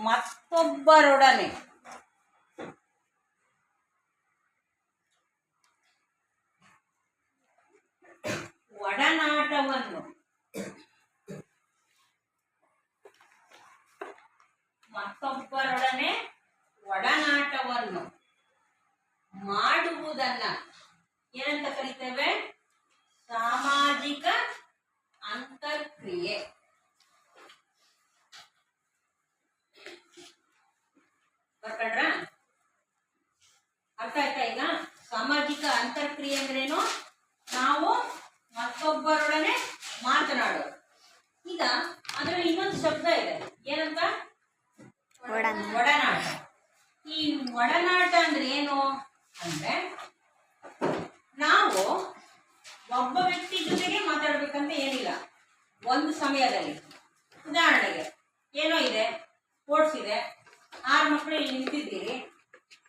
ಮತ್ತೊಬ್ಬರೊಡನೆ ಒಡನಾಟವನ್ನು ಮಾಡುವುದನ್ನ ಏನಂತ ಕರಿತೇವೆ, ಸಾಮಾಜಿಕ ಅಂತರ್ಕ್ರಿಯೆ. ಬರ್ಕೊಂಡ್ರ? ಅರ್ಥ ಆಯ್ತಾ? ಈಗ ಸಾಮಾಜಿಕ ಅಂತರ್ಕ್ರಿಯೆ ಅಂದ್ರೇನು, ನಾವು ಮತ್ತೊಬ್ಬರೊಡನೆ ಮಾತನಾಡೋದು. ಈಗ ಅದ್ರಲ್ಲಿ ಇನ್ನೊಂದು ಶಬ್ದ ಇದೆ, ಏನಂತ, ಒಡನಾಟ. ಈ ಒಡನಾಟ ಅಂದ್ರೆ ಏನು ಅಂದ್ರೆ, ನಾವು ಒಬ್ಬ ವ್ಯಕ್ತಿ ಜೊತೆಗೆ ಮಾತಾಡ್ಬೇಕಂತ ಏನಿಲ್ಲ. ಒಂದು ಸಮಯದಲ್ಲಿ ಉದಾಹರಣೆಗೆ ಏನೋ ಇದೆ, ಸ್ಪೋರ್ಟ್ಸ್ ಇದೆ, 6 ಮಕ್ಕಳು ಇಲ್ಲಿ ನಿಂತಿದ್ದೀರಿ,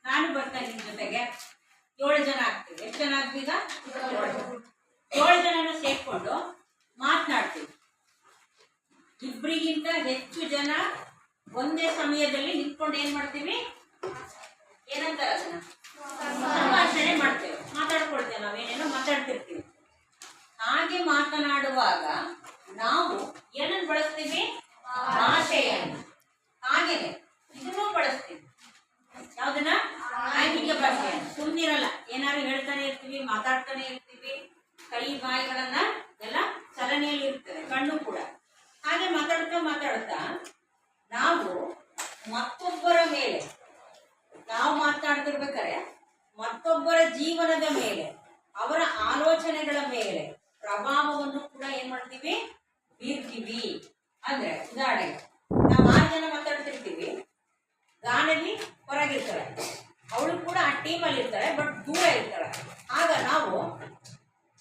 ನಾನು ಬರ್ತಾನೆ ನಿಮ್ಮ ಜೊತೆಗೆ, 7 ಜನ ಆಗ್ತೀವಿ. ಎಷ್ಟು ಜನ ಆಗ್ತೀಗ? 7 ಜನನ ಸೇರ್ಕೊಂಡು ಮಾತನಾಡ್ತೀವಿ. ಇಬ್ಬರಿಗಿಂತ ಹೆಚ್ಚು ಜನ ಒಂದೇ ಸಮಯದಲ್ಲಿ ನಿಂತ್ಕೊಂಡು ಏನ್ ಮಾಡ್ತೀವಿ, ಏನಂತಾರೆ ಅದನ್ನ, ಸಂಭಾಷಣೆ ಮಾಡ್ತೇವೆ, ಮಾತಾಡ್ಕೊಳ್ತೇವೆ, ನಾವೇನೇನೋ ಮಾತಾಡ್ತಿರ್ತೀವಿ. ಹಾಗೆ ಮಾತನಾಡುವಾಗ ನಾವು ಏನನ್ನು ಬಳಸ್ತೀವಿ, ಭಾಷೆಯನ್ನು. ಹಾಗೇನೆ ಇದನ್ನೂ ಬಳಸ್ತೀವಿ, ಯಾವ್ದನ್ನ, ಆಂಗಿಕ ಭಾಷೆಯನ್ನು. ಸುಮ್ಮನಿರಲ್ಲ, ಏನಾದ್ರು ಹೇಳ್ತಾನೆ ಇರ್ತೀವಿ, ಮಾತಾಡ್ತಾನೆ ಇರ್ತೀವಿ, ಕೈ ಬಾಯಿಗಳನ್ನ ಎಲ್ಲ ಚಲನೆಯಲ್ಲಿ ಇರ್ತದೆ, ಕಣ್ಣು ಕೂಡ. ಹಾಗೆ ಮಾತಾಡ್ತಾ ನಾವು ಮತ್ತೊಬ್ಬರ ಮೇಲೆ, ನಾವು ಮಾತನಾಡ್ತಿರ್ಬೇಕಾದ್ರೆ ಮತ್ತೊಬ್ಬರ ಜೀವನದ ಮೇಲೆ, ಅವರ ಆಲೋಚನೆಗಳ ಮೇಲೆ ಪ್ರಭಾವವನ್ನು ಕೂಡ ಏನ್ ಮಾಡ್ತೀವಿ, ಬೀರ್ತೀವಿ. ಅಂದ್ರೆ ಉದಾಹರಣೆಗೆ ನಾವು 6 ಜನ ಮಾತಾಡ್ತಿರ್ತೀವಿ, ಗಾನಲ್ಲಿ ಹೊರಗಿರ್ತಾರೆ, ಅವಳು ಕೂಡ ಆ ಟೀಮಲ್ಲಿ ಇರ್ತಾರೆ, ಬಟ್ ದೂರ ಇರ್ತಾರೆ. ಆಗ ನಾವು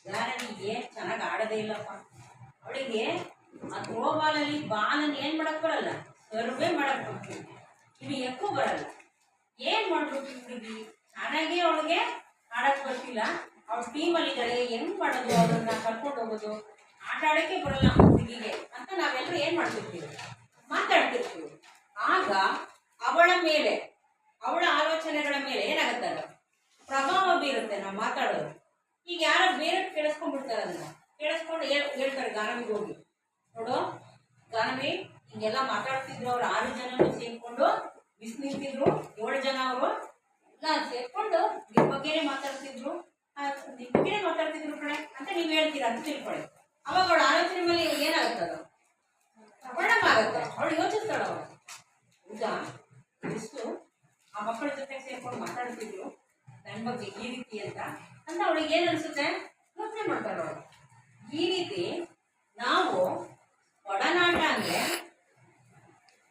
ಗಾನಲ್ಲಿ ಏನ್ ಚೆನ್ನಾಗಿ ಆಡೋದೇ ಇಲ್ಲಪ್ಪ, ಅವಳಿಗೆ ಆ ಥ್ರೋ ಬಾಲಲ್ಲಿ ಬಾಲನ್ನು ಏನ್ ಮಾಡಕ್ ಬರಲ್ಲ, ಸರ್ವೇ ಮಾಡಕ್ ಬರ್ತೀವಿ, ಇದು ಎಕ್ಕೂ ಬರಲ್ಲ, ಏನ್ ಹುಡುಗಿ ಚೆನ್ನಾಗಿ ಅವಳಿಗೆ ಆಡಕ್ ಬರ್ತಿಲ್ಲ, ಅವ್ಳ ಟೀಮಲ್ಲಿ ಇದ್ದಾಳೆ, ಹೆಂಗ್ ಮಾಡೋದು ಅವ್ರನ್ನ ಕರ್ಕೊಂಡು ಹೋಗೋದು, ಆಟ ಆಡಕ್ಕೆ ಬರಲ್ಲ ಹುಡುಗಿಗೆ ಅಂತ ನಾವೆಲ್ಲರೂ ಏನ್ ಮಾಡ್ತಿರ್ತೀವಿ, ಮಾತಾಡ್ತಿರ್ತೀವಿ. ಆಗ ಅವಳ ಮೇಲೆ, ಅವಳ ಆಲೋಚನೆಗಳ ಮೇಲೆ ಏನಾಗುತ್ತಲ್ಲ ಪ್ರಭಾವ ಬೀರುತ್ತೆ ನಾವು ಮಾತಾಡೋದು. ಈಗ ಯಾರೋ ಬೇರೆ ಕೇಳಿಸ್ಕೊಂಡ್ಬಿಡ್ತಾರೆ, ಅದನ್ನ ಕೇಳಿಸ್ಕೊಂಡು ಹೇಳ್ತಾರೆ ಗಾನವಿಗೆ ಹೋಗಿ, ನೋಡು ಗಾನವಿ ಹಿಂಗೆಲ್ಲ ಮಾತಾಡ್ತಿದ್ರು, ಅವ್ರು 6 ಜನನು ಸೇರ್ಕೊಂಡು ಬಿಸಿ ನಿಂತಿದ್ರು, 7 ಜನ ಅವರು ಎಲ್ಲ ಸೇರ್ಕೊಂಡು ನಿಮ್ ಬಗ್ಗೆನೇ ಮಾತಾಡ್ತಿದ್ರು, ನಿಮ್ ಬಗ್ಗೆನೇ ಮಾತಾಡ್ತಿದ್ರು ಕಡೆ ಅಂತ ನೀವ್ ಹೇಳ್ತೀರಾ ಅಂತ ತಿಳ್ಕೊಳ್ಳಿ. ಅವಾಗ ಅವಳ ಆಲೋಚನೆ ಮೇಲೆ ಏನಾಗುತ್ತೆ, ಅದು ಪರಿಣಾಮ ಆಗುತ್ತೆ. ಅವಳು ಯೋಚಿಸ್ತಾಳ, ಅವಳು ಹೌದಾ ಎಷ್ಟು ಆ ಮಕ್ಕಳ ಜೊತೆ ಸೇರ್ಕೊಂಡು ಮಾತಾಡ್ತಿದ್ರು ನನ್ನ ಬಗ್ಗೆ ಈ ರೀತಿ ಅಂತ ಅವಳಿಗೆ ಏನ್ ಅನ್ಸುತ್ತೆ, ಯೋಚನೆ ಮಾಡ್ತಾಳ ಅವಳು. ಈ ರೀತಿ ನಾವು ಒಡನಾಟ ಅಂದ್ರೆ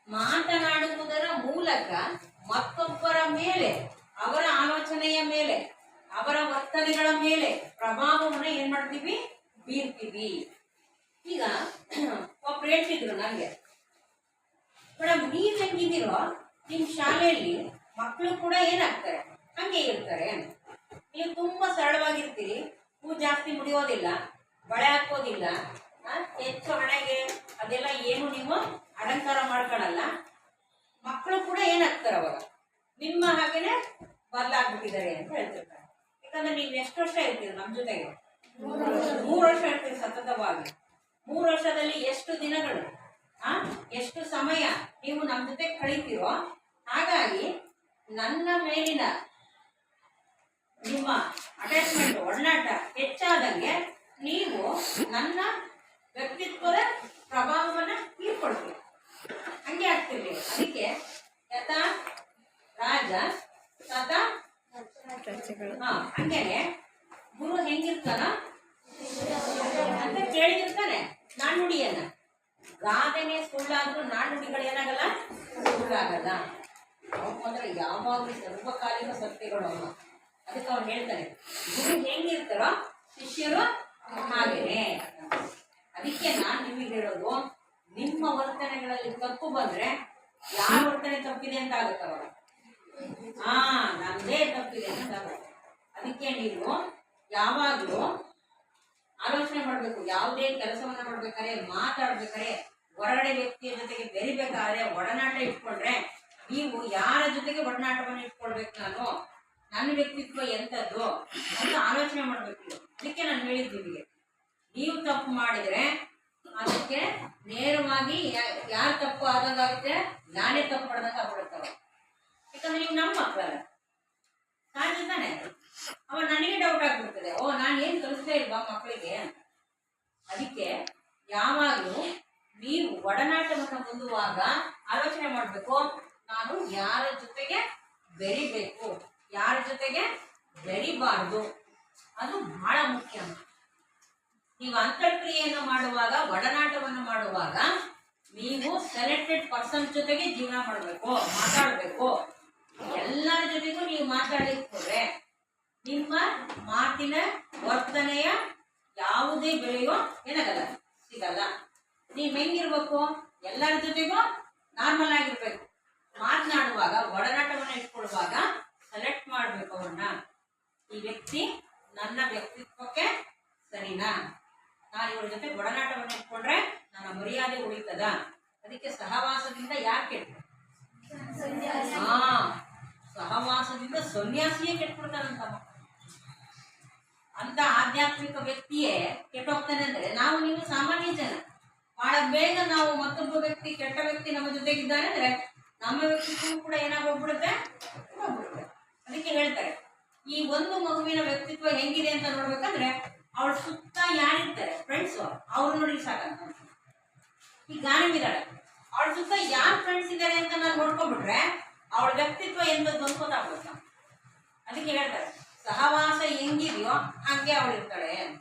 ಮಾತನಾಡುವುದರ ಮೂಲಕ ಮತ್ತೊಬ್ಬರ ಮೇಲೆ, ಅವರ ಆಲೋಚನೆಯ ಮೇಲೆ, ಅವರ ವರ್ತನೆಗಳ ಮೇಲೆ ಪ್ರಭಾವವನ್ನು ಏನ್ ಮಾಡ್ತೀವಿ, ಬೀರ್ತೀವಿ. ಈಗ ಒಬ್ರು ಹೇಳ್ತಿದ್ರು ನನಗೆ, ಮೇಡಮ್ ನೀವ್ ಹೆಂಗಿದ್ದೀರೋ ನಿಮ್ ಶಾಲೆಯಲ್ಲಿ ಮಕ್ಕಳು ಕೂಡ ಏನಾಗ್ತಾರೆ ಹಂಗೆ ಇರ್ತಾರೆ, ನೀವು ತುಂಬಾ ಸರಳವಾಗಿರ್ತೀರಿ, ಹೂ ಜಾಸ್ತಿ ಮುಡಿಯೋದಿಲ್ಲ, ಬಳೆ ಹಾಕೋದಿಲ್ಲ, ಹೆಚ್ಚು ಹಣೆಗೆ ಅದೆಲ್ಲ ಏನು ನೀವು ಅಲಂಕಾರ ಮಾಡ್ಕೊಳಲ್ಲ, ಮಕ್ಕಳು ಕೂಡ ಏನಾಗ್ತಾರೆ ಅವಾಗ ನಿಮ್ಮ ಹಾಗೇನೆ ಬದಲಾಗ್ಬಿಟ್ಟಿದ್ದಾರೆ ಅಂತ ಹೇಳ್ತಿರ್ತಾರೆ. ಯಾಕಂದ್ರೆ ನೀವು ಎಷ್ಟು ವರ್ಷ ಇರ್ತೀರಿ ನಮ್ಮ ಜೊತೆಗೆ, 3 ವರ್ಷ ಇರ್ತೀರಿ ಸತತವಾಗಿ. 3 ವರ್ಷದಲ್ಲಿ ಎಷ್ಟು ದಿನಗಳು, ಎಷ್ಟು ಸಮಯ ನೀವು ನಮ್ಮ ಜೊತೆ ಕಳೀತೀರೋ, ಹಾಗಾಗಿ ನನ್ನ ಮೇಲಿನ ನಿಮ್ಮ ಅಟ್ಯಾಚ್ಮೆಂಟ್, ಒಡನಾಟ ಹೆಚ್ಚಾದಂಗೆ ನೀವು ನನ್ನ ವ್ಯಕ್ತಿತ್ವದ ಪ್ರಭಾವವನ್ನ ಬೀರ್ಕೊಳ್ತೀವಿ, ಹಂಗೆ ಆಗ್ತಿರ್ಲಿ. ಅದಕ್ಕೆ ಯಥಾ ರಾಜ ತಥಾ ಹಂಗೇನೆ ಗುರು ಹೆಂಗಿರ್ತಾನ ಅಂತ ಕೇಳಿದಿರ್ತಾನೆ ನಾಣ್ಣುಡಿಯನ್ನ. ಗಾದೆನೆ ಸುಳ್ಳಾದ್ರೂ ನಾಣ್ಣುಡಿಗಳು ಏನಾಗಲ್ಲ, ಸುಳ್ಳಾಗಲ್ಲ. ಅವ ಮಾತ್ರ ಯಾವಾಗಲೂ ಸರ್ವಕಾಲಿಕ ಸತ್ಯಗಳು ಅವ. ಅದಕ್ಕೆ ಅವ್ನು ಹೇಳ್ತಾನೆ, ಗುರು ಹೆಂಗಿರ್ತಾರೋ ಶಿಷ್ಯರು ಹಾಗೇನೆ. ಅದಕ್ಕೆ ನಾನ್ ನಿಮಗೆ ಹೇಳೋದು, ನಿಮ್ಮ ವರ್ತನೆಗಳಲ್ಲಿ ತಪ್ಪು ಬಂದ್ರೆ ಯಾರ ವರ್ತನೆ ತಪ್ಪಿದೆ ಅಂತ ಆಗುತ್ತೆ ಅವಾಗ, ನಮ್ದೇ ತಪ್ಪಿದೆ ಅಂತ ಆಗುತ್ತೆ. ಅದಕ್ಕೆ ನೀವು ಯಾವಾಗ್ಲೂ ಆಲೋಚನೆ ಮಾಡ್ಬೇಕು, ಯಾವುದೇ ಕೆಲಸವನ್ನ ಮಾಡ್ಬೇಕಾದ್ರೆ, ಮಾತಾಡ್ಬೇಕಾದ್ರೆ, ಹೊರಗಡೆ ವ್ಯಕ್ತಿಯ ಜೊತೆಗೆ ಬೆರಿಬೇಕಾದ್ರೆ, ಒಡನಾಟ ಇಟ್ಕೊಂಡ್ರೆ, ನೀವು ಯಾರ ಜೊತೆಗೆ ಒಡನಾಟವನ್ನು ಇಟ್ಕೊಳ್ಬೇಕು, ನನ್ನ ವ್ಯಕ್ತಿತ್ವ ಎಂಥದ್ದು ಅಂತ ಆಲೋಚನೆ ಮಾಡ್ಬೇಕು. ಅದಕ್ಕೆ ನಾನು ಹೇಳಿದ್ದೀನಿ, ನೀವು ತಪ್ಪು ಮಾಡಿದ್ರೆ ಅದಕ್ಕೆ ನೇರವಾಗಿ ಯಾರು ತಪ್ಪು ಆದಂಗಾಗುತ್ತೆ, ನಾನೇ ತಪ್ಪು ಮಾಡ್ದಂಗ ಆಗ್ಬಿಡ್ತಾವ. ಯಾಕಂದ್ರೆ ನೀವು ನಮ್ಮ ಮಕ್ಕಳಲ್ಲ, ಸಹಜ ತಾನೆ. ಅವ ನನಗೆ ಡೌಟ್ ಆಗ್ಬಿಡ್ತದೆ, ನಾನು ಏನ್ ಕಲಿಸ್ತಾ ಇಲ್ವಾ ಮಕ್ಕಳಿಗೆ ಅಂತ. ಅದಕ್ಕೆ ಯಾವಾಗಲೂ ನೀವು ಒಡನಾಟವನ್ನು ಹೊಂದುವಾಗ ಆಲೋಚನೆ ಮಾಡ್ಬೇಕು, ನಾನು ಯಾರ ಜೊತೆಗೆ ಬೆರಿಬೇಕು, ಯಾರ ಜೊತೆಗೆ ಬೆರಿಬಾರ್ದು, ಅದು ಬಹಳ ಮುಖ್ಯ. ನೀವು ಅಂತರ್ಕ್ರಿಯೆಯನ್ನು ಮಾಡುವಾಗ, ಒಡನಾಟವನ್ನು ಮಾಡುವಾಗ ನೀವು ಸೆಲೆಕ್ಟೆಡ್ ಪರ್ಸನ್ ಜೊತೆಗೆ ಜೀವನ ಮಾಡಬೇಕು, ಮಾತಾಡಬೇಕು. ಎಲ್ಲರ ಜೊತೆಗೂ ನೀವು ಮಾತಾಡಿಕೊಂಡ್ರೆ ನಿಮ್ಮ ಮಾತಿನ ವರ್ತನೆಯ ಯಾವುದೇ ಬೆಲೆಯೋ ಏನಾಗಲ್ಲ, ಸಿಗಲ್ಲ. ನೀವ್ ಹೆಂಗಿರ್ಬೇಕು, ಎಲ್ಲರ ಜೊತೆಗೂ ನಾರ್ಮಲ್ ಆಗಿರ್ಬೇಕು. ಮಾತನಾಡುವಾಗ, ಒಡನಾಟವನ್ನು ಇಟ್ಕೊಳ್ಳುವಾಗ ಸೆಲೆಕ್ಟ್ ಮಾಡ್ಬೇಕು ಅವ್ರನ್ನ. ಈ ವ್ಯಕ್ತಿ ನನ್ನ ವ್ಯಕ್ತಿತ್ವಕ್ಕೆ ಸರಿನಾ, ನಾನು ಇವ್ರ ಜೊತೆ ಒಡನಾಟವನ್ನು ಇಟ್ಕೊಂಡ್ರೆ ನನ್ನ ಮರ್ಯಾದೆ ಉಳಿತದ. ಅದಕ್ಕೆ ಸಹವಾಸದಿಂದ ಯಾಕೆ ಕೆಟ್ಟ, ಸಹವಾಸದಿಂದ ಸನ್ಯಾಸಿಯೇ ಕೆಟ್ಬಿಡ್ತಾರಂತ. ಅಂತ ಆಧ್ಯಾತ್ಮಿಕ ವ್ಯಕ್ತಿಯೇ ಕೆಟ್ಟೋಗ್ತಾನೆ ಅಂದ್ರೆ ನಾವು ನೀವು ಸಾಮಾನ್ಯ ಜನ. ಬಹಳ ಬೇಗ ನಾವು ಮತ್ತೊಬ್ಬ ವ್ಯಕ್ತಿ, ಕೆಟ್ಟ ವ್ಯಕ್ತಿ ನಮ್ಮ ಜೊತೆಗಿದ್ದಾನೆ ಅಂದ್ರೆ ನಮ್ಮ ವ್ಯಕ್ತಿತ್ವ ಕೂಡ ಏನಾಗೋಗ್ಬಿಡುತ್ತೆ, ಹೋಗ್ಬಿಡುತ್ತೆ. ಅದಕ್ಕೆ ಹೇಳ್ತಾರೆ, ಈ ಒಂದು ಮಗುವಿನ ವ್ಯಕ್ತಿತ್ವ ಹೆಂಗಿದೆ ಅಂತ ನೋಡ್ಬೇಕಂದ್ರೆ ಅವಳ ಸುತ್ತ ಯಾರಿರ್ತಾರೆ ಫ್ರೆಂಡ್ಸ್, ಅವ್ರು ನೋಡಿ ಸಾಕಂತ. ಈ ಗಾನವಿದಾಳೆ, ಅವಳ ಸುತ್ತ ಯಾರು ಫ್ರೆಂಡ್ಸ್ ಇದ್ದಾರೆ ಅಂತ ನಾನು ನೋಡ್ಕೊಂಡ್ಬಿಟ್ರೆ ಅವಳ ವ್ಯಕ್ತಿತ್ವ ಎಂತದ್ದು ಅನ್ಕೋತಾಗ್ಬೇಕ. ಅದಕ್ಕೆ ಹೇಳ್ತಾರೆ, ಸಹವಾಸ ಹೆಂಗಿದೆಯೋ ಹಂಗೆ ಅವಳು ಇರ್ತಾಳೆ ಅಂತ.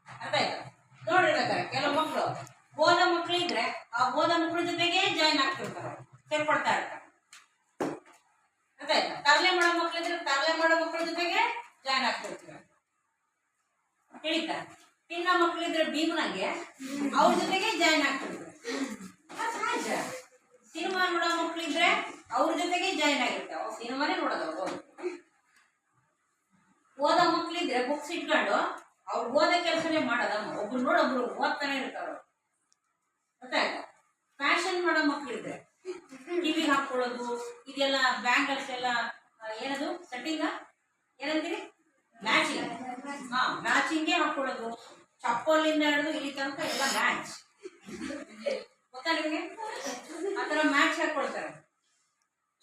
ಅರ್ಥ ಆಯ್ತಾ? ನೋಡಿರ್ಬೇಕಾರೆ ಕೆಲವು ಮಕ್ಕಳು ಓದ ಮಕ್ಕಳಿದ್ರೆ ಆ ಓದ ಮಕ್ಕಳ ಜೊತೆಗೆ ಜಾಯಿನ್ ಆಗ್ತಿರ್ತಾರೆ, ಸೇರ್ಕೊಳ್ತಾ ಇರ್ತಾರೆ. ಅರ್ಥ ಆಯ್ತಾ? ತರಲೆ ಮಾಡೋ ಮಕ್ಕಳಿದ್ರೆ ತರಲೆ ಮಾಡೋ ಮಕ್ಕಳ ಜೊತೆಗೆ ಜಾಯಿನ್ ಆಗ್ತಿರ್ತಾರೆ, ತಿಳಿತಾ? ತಿನ್ನ ಮಕ್ಕಳಿದ್ರೆ ಭೀಮನಾಗೆ ಅವ್ರ ಜೊತೆಗೆ ಜಾಯಿನ್ ಆಗ್ತಿರ್ತಾರೆ. ಸಹಜ. ಸಿನಿಮಾ ನೋಡೋ ಮಕ್ಕಳಿದ್ರೆ ಅವ್ರ ಜೊತೆಗೆ ಜಾಯಿನ್ ಆಗಿರ್ತಾವ ಸಿನಿಮಾನೇ ನೋಡೋದು ಅವ್ರು. ಓದೋ ಮಕ್ಳಿದ್ರೆ ಬುಕ್ಸ್ ಇಟ್ಕೊಂಡು ಅವ್ರು ಓದೋ ಕೆಲಸನೇ ಮಾಡೋದಮ್ಮ. ಒಬ್ರು ನೋಡೊಬ್ರು ಓದ್ತಾನೆ ಇರ್ತಾರ. ಗೊತ್ತಾಯ್ತಾ? ಫ್ಯಾಷನ್ ಮಾಡೋ ಮಕ್ಳಿದ್ರೆ ಟಿವಿಗೆ ಹಾಕೊಳ್ಳೋದು, ಇದೆಲ್ಲ ಬ್ಯಾಂಗಲ್ಸ್ ಎಲ್ಲ ಏನದು ಸೆಟ್ಟಿಂಗ ಏನಂತೀರಿ, ಮ್ಯಾಚಿಂಗ್. ಮ್ಯಾಚಿಂಗೇ ಹಾಕೊಳ್ಳೋದು. ಚಪ್ಪಲಿಂದ ಹಿಡಿದು ಇಲ್ಲಿ ತನಕ ಎಲ್ಲ ಮ್ಯಾಚ್. ಗೊತ್ತಾ ನಿಮಗೆ? ಆ ಥರ ಮ್ಯಾಚ್ ಹಾಕೊಳ್ತಾರೆ.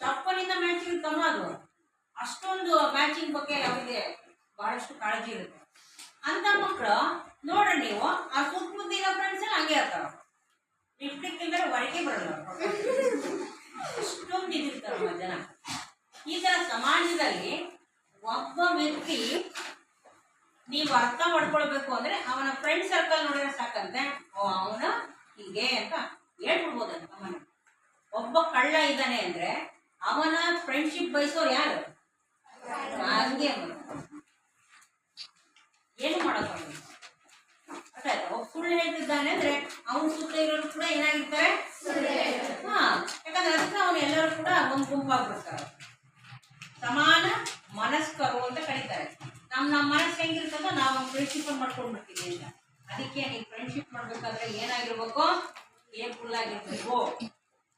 ಚಪ್ಪಲಿಂದ ಮ್ಯಾಚಿಂಗ್ ತಮ್ಮ ಅದು. ಅಷ್ಟೊಂದು ಮ್ಯಾಚಿಂಗ್ ಬಗ್ಗೆ ಅವರಿಗೆ ಬಹಳಷ್ಟು ಕಾಳಜಿ ಇರುತ್ತೆ. ಅಂತ ಮಕ್ಕಳು ನೋಡ್ರಿ ನೀವು, ಆ ಸುತ್ತಮುತ್ತ ಇರೋ ಫ್ರೆಂಡ್ಸ್ ಹಂಗೆ ಇರ್ತಾರ. ಲಿಪ್ಟಿಕ್ ಇಲ್ಲದ್ರೆ ಹೊರಗೆ ಬರಲ್ಲ. ಅಷ್ಟೊಂದು ಇದಿರ್ತಾರ ಜನ. ಈ ತರ ಸಮಾಜದಲ್ಲಿ ಒಬ್ಬ ವ್ಯಕ್ತಿ ನೀವು ಅರ್ಥ ಮಾಡ್ಕೊಳ್ಬೇಕು ಅಂದ್ರೆ ಅವನ ಫ್ರೆಂಡ್ ಸರ್ಕಲ್ ನೋಡಿದ್ರೆ ಸಾಕಂತೆ, ಅವನ ಹೀಗೆ ಅಂತ ಹೇಳ್ಬಿಡ್ಬೋದಂತ. ಅವನ ಒಬ್ಬ ಕಳ್ಳ ಇದ್ದಾನೆ ಅಂದ್ರೆ ಅವನ ಫ್ರೆಂಡ್ಶಿಪ್ ಬಯಸೋರು ಯಾರು? ಹಂಗೆ ಏನು ಮಾಡೋದು. ಗೊತ್ತಾಯ್ತಾ? ಒಬ್ಬ ಸುಳ್ಳು ಹೇಳ್ತಿದ್ದಾನೆ ಅಂದ್ರೆ ಅವನ ಸುತ್ತ ಇರೋರು ಕೂಡ ಏನಾಗಿರ್ತಾರೆ? ಯಾಕಂದ್ರೆ ಅದಕ್ಕೆ ಅವನು ಎಲ್ಲರೂ ಕೂಡ ಒಂದು ಗುಂಪಾಗ್ಬಿಡ್ತಾರೆ. ಸಮಾನ ಮನಸ್ಕರು ಅಂತ ಕರೀತಾರೆ. ನಮ್ಮ ಮನಸ್ಸು ಹೆಂಗಿರ್ತದೋ ನಾವು ಫ್ರೆಂಡ್ಶಿಪ್ ಮಾಡ್ಕೊಂಡ್ಬಿಡ್ತೀವಿ ಅಂತ. ಅದಕ್ಕೆ ನೀವು ಫ್ರೆಂಡ್ಶಿಪ್ ಮಾಡ್ಬೇಕಾದ್ರೆ ಏನಾಗಿರ್ಬೇಕು? ಕೇರ್ಫುಲ್ ಆಗಿರ್ಬೇಕು.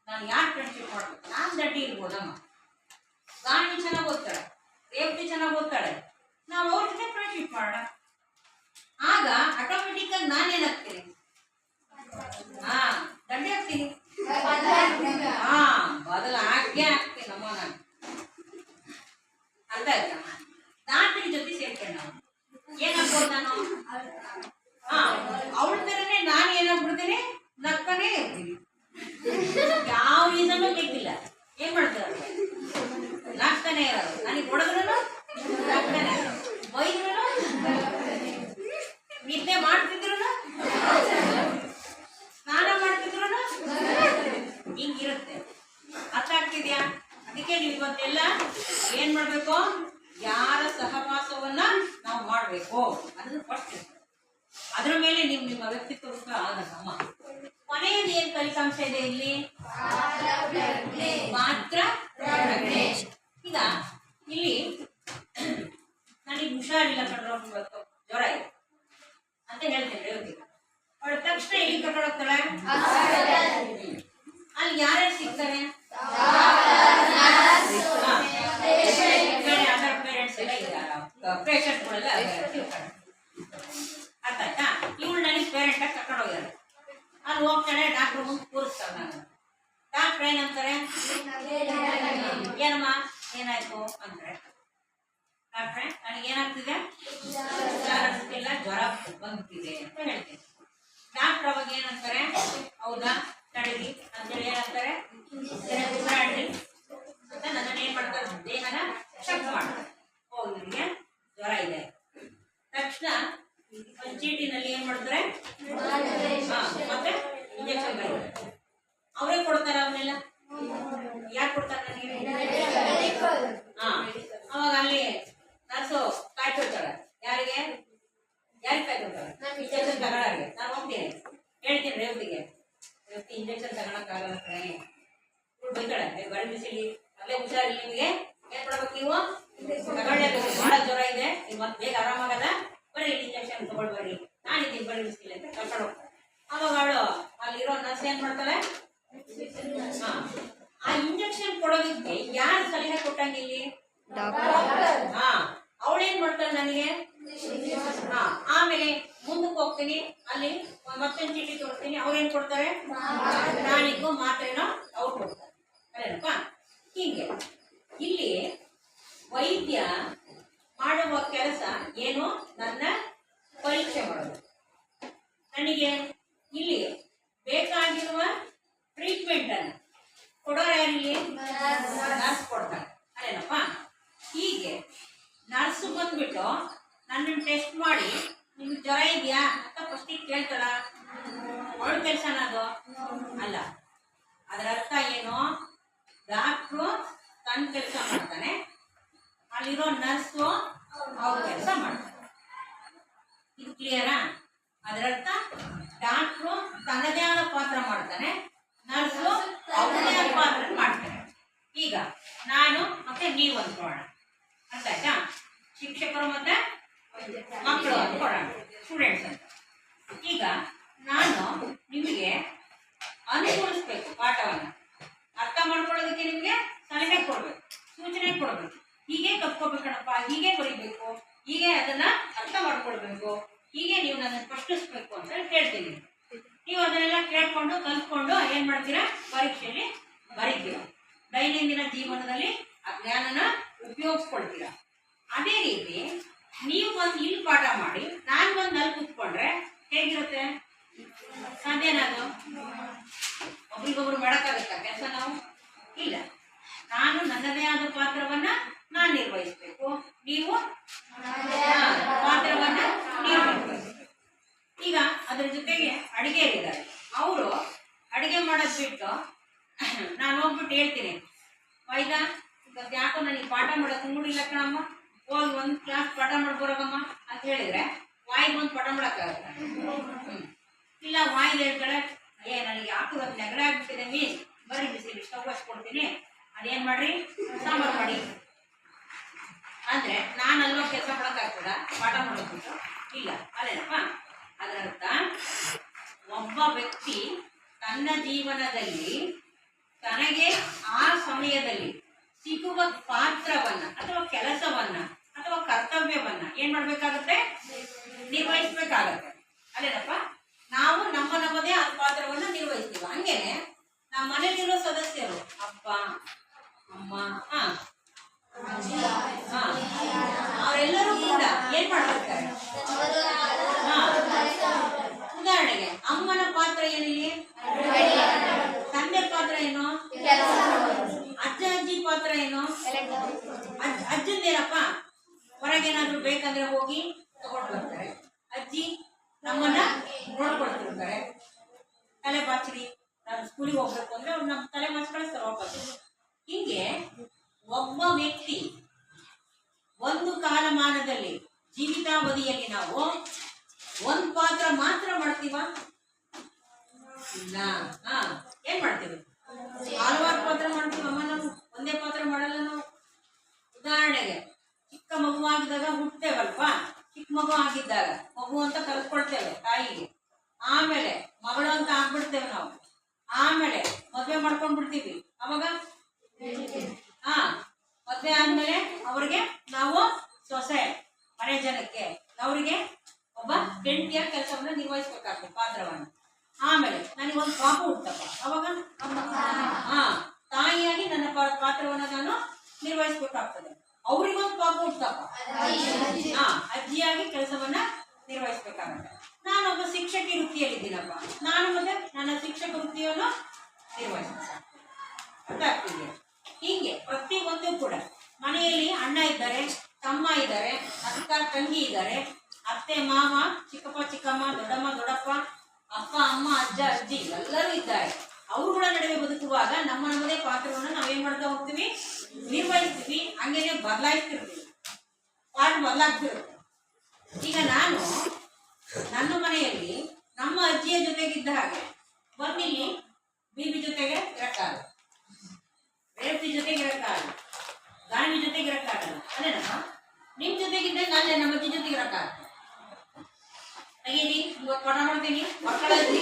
ನಾನು ಯಾರು ಫ್ರೆಂಡ್ಶಿಪ್ ಮಾಡ್ಬೇಕು? ನಾನು ದಡ್ಡಿ ಇರ್ಬೋದಮ್ಮ, ಗಾಣಿ ಚೆನ್ನಾಗಿ ಓದ್ತಾಳೆ, ರೇವತಿ ಚೆನ್ನಾಗಿ ಓದ್ತಾಳೆ, ನಾವು ಅವ್ರ ಜೊತೆ ಫ್ರೆಂಡ್ಶಿಪ್ ಮಾಡೋಣ. ಆಗ ಆಟೋಮೆಟಿಕ್ ಆಗಿ ನಾನೇನಾಗ್ತೀನಿ? ದಡ್ಡಿ ಆಗ್ತೀನಿ. ಬದಲಾಗೆ ಆಗ್ತೀನಿ ನಮ್ಮ ನಾನು. ಅರ್ಥ ಆಯ್ತಾ? ದಾಂತರಿ ಜೊತೆ ಸೇರ್ಕೊಂಡ ನಾವು ಏನಾಗ್ಬೋದು? ನಾನು ಅವಳ ತರನೇ ನಾನು ಏನಾಗ್ಬಿಡ್ತೀನಿ? ನಕ್ಕನೇ ಇರ್ತೀನಿ. ಯಾವ ರೀಸನ್ ಬೇಕಿಲ್ಲ. ಏನ್ ಮಾಡ್ತಾರೆ? ನಗ್ತಾನೆ ಇರೋದು. ನನಗೆ ಹೊಡೆದ್ರು ನಗ್ತಾನೆ, ಬೈದ್ರು, ನಿದ್ದೆ ಮಾಡ್ತಿದ್ರು, ಸ್ನಾನ ಮಾಡ್ತಿದ್ರು, ಹಿಂಗಿರುತ್ತೆ. ಅರ್ಥ ಆಗ್ತಿದ್ಯಾ? ಅದಕ್ಕೆ ನೀವು ಇವತ್ತೆಲ್ಲ ಏನ್ ಮಾಡ್ಬೇಕು? ಯಾರ ಸಹವಾಸವನ್ನ ನಾವು ಮಾಡ್ಬೇಕು ಅದನ್ನು ಫಸ್ಟ್. ಅದ್ರ ಮೇಲೆ ನಿಮ್ಮ ವ್ಯಕ್ತಿತ್ವ ಆಗಮ್ಮ. ಕೊನೆಯದು ಏನ್ ಫಲಿತಾಂಶ ಇದೆ ಇಲ್ಲಿ? ಮಾತ್ರ ಈಗ ಇಲ್ಲಿ ನನಗೆ ಹುಷಾರಿಲ್ಲ ಕಣ್ರೋ, ಇವತ್ತು ಜ್ವರ ಇದೆ ಅಂತ ಹೇಳ್ತೇನೆ ರೇವತಿ. ಅವಳ ತಕ್ಷಣ ಇಲ್ಲಿ ಕರ್ಕೊಂಡು ಹೋಗ್ತಾಳೆ. ಅಲ್ಲಿ ಯಾರ್ಯಾರು ಸಿಗ್ತಾರೆ? ಅದರ್ ಪೇರೆಂಟ್ಸ್ ಎಲ್ಲ ಇದ್ದಾರೆ, ಪೇಷಂಟ್ಗಳೆಲ್ಲ ಇರ್ತಾರೆ. ಅರ್ಥ ಆಯ್ತಾ? ಇವಳು ನನಗೆ ಪೇರೆಂಟ್ ಆಗಿ ಕರ್ಕೊಂಡು ಹೋಗ್ಯಾರ. ಅಲ್ಲಿ ಹೋಗ್ತಾಳೆ, ಡಾಕ್ಟ್ರ್ ಮುಂದೆ ಕೂರಿಸ್ತಾಳೆ. ನಾನು ಡಾಕ್ಟ್ರ್ ಏನಂತಾರೆ? ಏನಮ್ಮ ಏನಾಯ್ತು ಅಂತಾರೆ. ಡಾಕ್ಟ್ರೆ ನನಗೇನಾಗ್ತಿದೆ? ಹುಷಾರಿಲ್ಲ, ಜ್ವರ ಬಂದ್ಬಿಟ್ಟಿದೆ ಅಂತ ಹೇಳ್ತೀನಿ. ಡಾಕ್ಟ್ರ್ ಅವಾಗ ಏನಂತಾರೆ? ಹೌದಾ ತಡೀರಿ ಅಂತೇಳಿ ಏನಂತಾರೆ? ಉಸಿರಾಡ್ರಿ ಅಂತ ನನ್ನನ್ನು ಏನ್ ಮಾಡ್ತಾರೆ? ದೇಹನ ಚೆಕ್ ಮಾಡ್ತಾರೆ. ಇವ್ರಿಗೆ ಜ್ವರ ಇದೆ ತಕ್ಷಣ ಒಂದು ಚೀಟಿನಲ್ಲಿ ಏನ್ ಮಾಡ್ತಾರೆ? ಮತ್ತೆ ಇಂಜೆಕ್ಷನ್ ಬರೀತಾರೆ. ಅವರೇ ಕೊಡ್ತಾರೆ. ಅವನ್ನೆಲ್ಲ ಯಾರು ಕೊಡ್ತಾರೆ ನನಗೆ? ಅವಾಗ ಅಲ್ಲಿ ನರ್ಸು ಕಾಯ್ತಿರ್ತಾಳೆ. ಯಾರಿಗೆ ಕಾಯ್ತಿರ್ತಾಳೆ? ಇಂಜೆಕ್ಷನ್ ತಗೊಳ್ಳಾರಿಗೆ. ನಾನು ಹೋಗ್ತೀನಿ, ಹೇಳ್ತೀನಿ ರೇವತಿಗೆ, ರೇವತಿ ಇಂಜೆಕ್ಷನ್ ತಗೊಳಕ್ಕಾಗಲ್ಲ ಕಣೆ. ಇವಳು ಬೈತಾಳೆ, ಗಳಿ ಬಿಸಿಲಿ ಅಲ್ಲೇ ಹುಷಾರಿಲ್ಲ, ನಿಮಗೆ ಏನ್ ಕೊಡ್ಬೇಕು ನೀವು? ತಗೊಳ್ಳೇಬೇಕು, ಬಹಳ ಜ್ವರ ಇದೆ, ನೀವು ಮತ್ತೆ ಬೇಗ ಆರಾಮಾಗಲ್ಲ, ಬರ್ರಿ ಇಂಜೆಕ್ಷನ್ ತಗೊಂಡು ಬರ್ರಿ, ನಾನಿದ್ದೀನಿ ಗಳಿ ಬಿಸಿಲಿ ಅಂತ ಕರ್ಕೊಂಡು ಹೋಗ್ತಾಳೆ. ಅವಾಗ ಅವಳು ಅಲ್ಲಿರೋ ನರ್ಸ್ ಏನ್ ಮಾಡ್ತಾಳೆ? ಆ ಇಂಜೆಕ್ಷನ್ ಕೊಡೋದಕ್ಕೆ ಯಾರು ಸಲಹೆ ಕೊಟ್ಟಂಗಿಲ್ಲಿ? ಅವಳೇನ್ ಮಾಡ್ತಾಳೆ ನನಗೆ? ಆಮೇಲೆ ಮುಂದಕ್ಕೆ ಹೋಗ್ತೀನಿ, ಅಲ್ಲಿ ಮತ್ತೊಂದು ಚೀಟಿ ತೋರಿಸ್ತೀನಿ. ಅವ್ರೇನ್ ಕೊಡ್ತಾರೆ? ಟಾನಿಕ್ ಮಾತ್ರೆನೋ ಅವ್ರು ಕೊಡ್ತಾರೆ. ಅಲ್ಲೇನಪ್ಪ? ಹೀಗೆ ಇಲ್ಲಿ ವೈದ್ಯ ಮಾಡುವ ಕೆಲಸ ಏನು? ನನ್ನ ಪರೀಕ್ಷೆ ಮಾಡೋದು. ನನಗೆ ಇಲ್ಲಿ ಬೇಕಾಗಿರುವ ಟ್ರೀಟ್ಮೆಂಟ್ ಅನ್ನು ಕೊಡೋರು ಯಾರಿಲ್ಲಿ? ನರ್ಸ್ ಕೊಡ್ತಾರೆ. ಅಲ್ಲೇನಪ್ಪ? ಹೀಗೆ ನರ್ಸ್ ಬಂದ್ಬಿಟ್ಟು ನನ್ನನ್ನು ಟೆಸ್ಟ್ ಮಾಡಿ ನಿಮ್ಗೆ ಜ್ವರ ಇದೆಯಾ ಅಂತ ಫಸ್ಟಿಗೆ ಕೇಳ್ತಾಳ. ಅವಳ ಕೆಲಸನ ಅದು ಅಲ್ಲ. ಅದರ ಅರ್ಥ ಏನು? ಡಾಕ್ಟ್ರು ತನ್ನ ಕೆಲಸ ಮಾಡ್ತಾನೆ, ಅಲ್ಲಿರೋ ನರ್ಸು ಅವ್ರ ಕೆಲಸ ಮಾಡ್ತಾರೆ. ಇದು ಕ್ಲಿಯರಾ? ಅದರರ್ಥ ಡಾಕ್ಟ್ರು ತನ್ನದೇ ಆದ ಪಾತ್ರ ಮಾಡ್ತಾನೆ, ನರ್ಸು ಅವರದೇ ಆದ ಪಾತ್ರ ಮಾಡ್ತಾರೆ. ಈಗ ನಾನು ಮತ್ತೆ ನೀವು ಅಂದ್ಕೊಳ್ಳೋಣ, ಅರ್ಥ ಆಯ್ತಾ? ಶಿಕ್ಷಕರು ಮತ್ತೆ ಮಕ್ಕಳು ಅಂದ್ಕೊಳ್ಳೋಣ, ಸ್ಟೂಡೆಂಟ್ಸ್ ಅಂತ. ಈಗ ನಾನು ನಿಮಗೆ ಅನುಕೂಲಿಸ್ಬೇಕು, ಪಾಠವನ್ನ ಅರ್ಥ ಮಾಡ್ಕೊಳ್ಳೋದಕ್ಕೆ ನಿಮಗೆ ಸಲಹೆ ಕೊಡ್ಬೇಕು, ಸೂಚನೆ ಕೊಡ್ಬೇಕು. ಹೀಗೆ ಕಲ್ತ್ಕೋಬೇಕಣಪ್ಪ, ಹೀಗೆ ಬರೀಬೇಕು, ಹೀಗೆ ಅದನ್ನ ಅರ್ಥ ಮಾಡ್ಕೊಳ್ಬೇಕು, ಹೀಗೆ ನೀವು ನನ್ನ ಪ್ರಶ್ನಿಸ್ಬೇಕು ಅಂತ ಹೇಳ್ತೀನಿ. ನೀವು ಅದನ್ನೆಲ್ಲ ಕೇಳ್ಕೊಂಡು ಕಲ್ತ್ಕೊಂಡು ಏನ್ ಮಾಡ್ತೀರಾ, ಪರೀಕ್ಷೆಯಲ್ಲಿ ಬರೀತೀರಾ, ದೈನಂದಿನ ಜೀವನದಲ್ಲಿ ಆ ಜ್ಞಾನನ ಉಪಯೋಗಿಸ್ಕೊಳ್ತೀರಾ. ಅದೇ ರೀತಿ ನೀವು ಬಂದು ಇಲ್ಲಿ ಪಾಠ ಮಾಡಿ ನಾನು ಬಂದು ಅಲ್ಲಿ ಕೂತ್ಕೊಂಡ್ರೆ ಹೇಗಿರುತ್ತೆ? ಸಾಧ್ಯನಾ ಅದು? ಒಬ್ರಿಗೊಬ್ರು ಮಾಡಕ್ಕಾಗತ್ತಾ ಕೆಲಸ? ನಾವು ಇಲ್ಲ. ನಾನು ನನ್ನದೇ ಆದ ಪಾತ್ರವನ್ನ ನಾನು ನಿರ್ವಹಿಸ್ಬೇಕು, ನೀವು ಪಾತ್ರವನ್ನ ನೀವು ನಿರ್ವಹಿಸ್ಬೇಕು. ಈಗ ಅದ್ರ ಜೊತೆಗೆ ಅಡಿಗೆಯರಿದ್ದಾರೆ, ಅವರು ಅಡಿಗೆ ಮಾಡೋದು ಬಿಟ್ಟು ನಾನು ಹೋಗ್ಬಿಟ್ಟು ಹೇಳ್ತೀನಿ, ವೈದ ಇವತ್ತು ಯಾಕೋ ನನಗೆ ಪಾಠ ಮಾಡೋದು ಮೂಡಿಲ್ಲ ಕಣಮ್ಮ, ಹೋಗಿ ಒಂದು ಕ್ಲಾಸ್ ಪಾಠ ಮಾಡ್ಬರೋಗಮ್ಮ ಅಂತ ಹೇಳಿದ್ರೆ ವಾಯ್ಗೆ ಒಂದು ಪಾಠ ಮಾಡೋಕ್ಕಾಗತ್ತ? ಇಲ್ಲ, ವಾಯ್ದು ಹೇಳ್ತಾರೆ, ನನಗೆ ಯಾಕೋ ಇವತ್ತು ನೆಗಡೆ ಆಗ್ಬಿಟ್ಟಿದೆ ಮೀಸ್, ಬರೀ ಬಿಸಿ ಸ್ಟವ್ ಹಚ್ಕೊಡ್ತೀನಿ, ಅದೇನ್ ಮಾಡ್ರಿ ಸಾಂಬಾರು ಮಾಡಿ ಅಂದ್ರೆ ನಾನು ಅಲ್ಲೋ ಕೆಲಸ ಮಾಡೋಕ್ಕಾಗ್ತದ? ಪಾಠ ಮಾಡೋದ್ಬಿಟ್ಟು ಇಲ್ಲ ಅಲ್ಲೇನಪ್ಪ. ಅದರರ್ಥ ಒಬ್ಬ ವ್ಯಕ್ತಿ ತನ್ನ ಜೀವನದಲ್ಲಿ ತನಗೆ ಆ ಸಮಯದಲ್ಲಿ ಸಿಗುವ ಪಾತ್ರವನ್ನ ಅಥವಾ ಕೆಲಸವನ್ನ ಅಥವಾ ಕರ್ತವ್ಯವನ್ನ ಏನ್ ಮಾಡ್ಬೇಕಾಗತ್ತೆ? ನಿರ್ವಹಿಸ್ಬೇಕಾಗತ್ತೆ ಅಲ್ಲೇನಪ್ಪ. ನಾವು ನಮ್ಮದೇ ಆ ಪಾತ್ರವನ್ನ ನಿರ್ವಹಿಸ್ತೀವಿ. ಹಂಗೇನೆ ನಮ್ಮ ಮನೇಲಿರೋ ಸದಸ್ಯರು ಅಪ್ಪ ಅಮ್ಮ ಅವರೆಲ್ಲರೂ ಕೂಡ ಏನ್ ಮಾಡ್ತಿರ್ತಾರೆ? ಉದಾಹರಣೆಗೆ ಅಮ್ಮನ ಪಾತ್ರ ಏನಿಲ್ಲಿ? ತಂದೆ ಪಾತ್ರ ಏನು? ಅಜ್ಜ ಅಜ್ಜಿ ಪಾತ್ರ ಏನು? ಅಜ್ಜಂದೇನಪ್ಪ ಹೊರಗೇನಾದ್ರೂ ಬೇಕಂದ್ರೆ ಹೋಗಿ ತಗೊಂಡು ಬರ್ತಾರೆ, ಅಜ್ಜಿ ನಮ್ಮನ್ನ ನೋಡ್ಕೊಳ್ತಿರ್ತಾರೆ. ತಲೆ ಬಾಚಿರಿ, ನಾನು ಸ್ಕೂಲಿಗೆ ಹೋಗ್ಬೇಕು ಅಂದ್ರೆ ಅವ್ರು ನಮ್ಮ ತಲೆ ಬಾಚಿ ಕಳಿಸ್ತಾರೆ ವಾಪಸ್. ಹೀಗೆ ಒಬ್ಬ ವ್ಯಕ್ತಿ ಒಂದು ಕಾಲಮಾನದಲ್ಲಿ ಜೀವಿತಾವಧಿಯಲ್ಲಿ ನಾವು ಒಂದ್ ಪಾತ್ರ ಮಾತ್ರ ಮಾಡ್ತೀವ? ಇಲ್ಲ. ಏನ್ ಮಾಡ್ತೀವಿ? ಹಲವಾರು ಪಾತ್ರ ಮಾಡ್ತೀವಮ್ಮ. ನಾವು ಒಂದೇ ಪಾತ್ರ ಮಾಡಲ್ಲ. ನಾವು ಉದಾಹರಣೆಗೆ ಚಿಕ್ಕ ಮಗು ಆಗಿದಾಗ ಹುಟ್ಟತೇವಲ್ವಾ, ಚಿಕ್ಕ ಮಗು ಆಗಿದ್ದಾಗ ಮಗು ಅಂತ ಕಲ್ತ್ಕೊಳ್ತೇವೆ ತಾಯಿಗೆ, ಆಮೇಲೆ ಮಗಳು ಅಂತ ಆಗ್ಬಿಡ್ತೇವೆ ನಾವು, ಆಮೇಲೆ ಮದ್ವೆ ಮಾಡ್ಕೊಂಡ್ಬಿಡ್ತೀವಿ. ಅವಾಗ ಮದ್ವೆ ಆದ್ಮೇಲೆ ಅವ್ರಿಗೆ ನಾವು ಸೊಸೆ, ಮನೆ ಜನಕ್ಕೆ ಅವರಿಗೆ ಒಬ್ಬ ಹೆಂಡತಿಯ ಕೆಲಸವನ್ನ ನಿರ್ವಹಿಸ್ಬೇಕಾಗ್ತದೆ, ಪಾತ್ರವನ್ನ. ಆಮೇಲೆ ನನಗೊಂದು ಪಾಪು ಹುಟ್ಟಪ್ಪ, ಅವಾಗ ತಾಯಿಯಾಗಿ ನನ್ನ ಪಾತ್ರವನ್ನ ನಾನು ನಿರ್ವಹಿಸ್ಬೇಕಾಗ್ತದೆ. ಅವ್ರಿಗೊಂದು ಪಾಪು ಹುಟ್ಟಪ್ಪ, ಅಜ್ಜಿಯಾಗಿ ಕೆಲಸವನ್ನ ನಿರ್ವಹಿಸ್ಬೇಕಾಗತ್ತೆ. ನಾನೊಬ್ಬ ಶಿಕ್ಷಕಿ ವೃತ್ತಿಯಲ್ಲಿದ್ದೀನಪ್ಪ, ನಾನು ಮತ್ತೆ ನನ್ನ ಶಿಕ್ಷಕ ವೃತ್ತಿಯನ್ನು ನಿರ್ವಹಿಸ್ಬೇಕು. ಅರ್ಥ ಆಗ್ತಿದೆ? ಹೀಗೆ ಪ್ರತಿಯೊಂದು ಕೂಡ ಮನೆಯಲ್ಲಿ ಅಣ್ಣ ಇದ್ದಾರೆ, ತಮ್ಮ ಇದ್ದಾರೆ, ಅಕ್ಕ ತಂಗಿ ಇದ್ದಾರೆ, ಅತ್ತೆ ಮಾವ, ಚಿಕ್ಕಪ್ಪ ಚಿಕ್ಕಮ್ಮ, ದೊಡ್ಡಮ್ಮ ದೊಡ್ಡಪ್ಪ, ಅಪ್ಪ ಅಮ್ಮ, ಅಜ್ಜ ಅಜ್ಜಿ ಎಲ್ಲರೂ ಇದ್ದಾರೆ. ಅವರುಗಳ ನಡುವೆ ಬದುಕುವಾಗ ನಮ್ಮದೇ ಪಾತ್ರವನ್ನು ನಾವೇನ್ ಮಾಡ್ತಾ ಹೋಗ್ತೀವಿ, ನಿರ್ವಹಿಸ್ತೀವಿ. ಹಂಗೇನೆ ಬದಲಾಯಿಸ್ತಿರ್ತೀವಿ, ಪಾಠ ಬದಲಾಗ್ತಿರುತ್ತೆ. ಈಗ ನಾನು ನನ್ನ ಮನೆಯಲ್ಲಿ ನಮ್ಮ ಅಜ್ಜಿಯ ಜೊತೆಗಿದ್ದ ಹಾಗೆ ಬಂದಿಲ್ಲಿ ಬೀಬಿ ಜೊತೆಗೆ ಇರಕ್ಕಾಗಲ್ಲ, ರೇವತಿ ಜೊತೆಗೆ ಇರಕ್ಕಾಗಲ್ಲ, ಗಾಣಿ ಜೊತೆಗೆ ಇರಕ್ಕಾಗಲ್ಲ ಅದೇನಪ್ಪ. ನಿಮ್ ಜೊತೆಗಿದ್ದಂಗೆ ಅಲ್ಲೇ ನಮ್ಮ ಅಜ್ಜಿ ಜೊತೆಗೆ ಇರಕ್ಕಾಗಲ್ಲ. ತೆಗೀರಿ, ಇವತ್ತು ಪಾಠ ಮಾಡ್ತೀನಿ, ಮಕ್ಕಳಜ್ಜಿ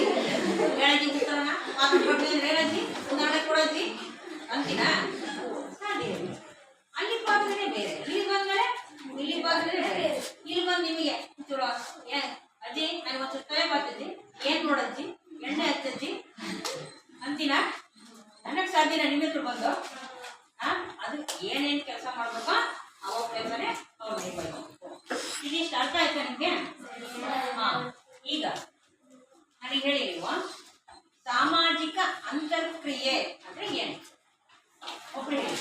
ಹೇಳಜ್ಜಿ ಕೂತಾರಣ ಮಾತಾಡ್ಕೊಡ್ತೀನಿ, ರೇವಜ್ಜಿ ಉದಾಹರಣೆ ಕೊಡಜ್ಜಿ ಅಂತೀನ? ಅಲ್ಲಿ ಪಾತ್ರನೇ ಬೇರೆ, ಇಲ್ಲಿ ಬಂದ್ಮೇಲೆ ಇಲ್ಲಿ ಪಾತ್ರನೇ ಬೇರೆ. ಇಲ್ಲಿ ಬಂದು ನಿಮಗೆ ಅಜ್ಜಿ ನನಗೆ ಒಂದು ತಲೆ ಬಾತಜ್ಜಿ, ಏನ್ ನೋಡಜ್ಜಿ, ಎಣ್ಣೆ ಹಚ್ಚಜ್ಜಿ ಅಂತೀನ? ನನಗೆ ಸಾಧ್ಯನ ನಿಮ್ಮ ಹತ್ರ ಬಂದು ಅದು ಏನೇನು ಕೆಲಸ ಮಾಡ್ಬೇಕೋ ಅವಾಗ ಕೆಲಸನೇ ಅವ್ರು ನಿರ್ವಹಿಸಬೇಕು. ಇದಿಷ್ಟು ಅರ್ಥ ಆಯ್ತಾ ನಿಮ್ಗೆ? ಈಗ ನನಗೆ ಹೇಳಿ ನೀವು, ಸಾಮಾಜಿಕ ಅಂತರ್ಕ್ರಿಯೆ ಅಂದ್ರೆ ಏನು? ಒಬ್ರು ಹೇಳಿ.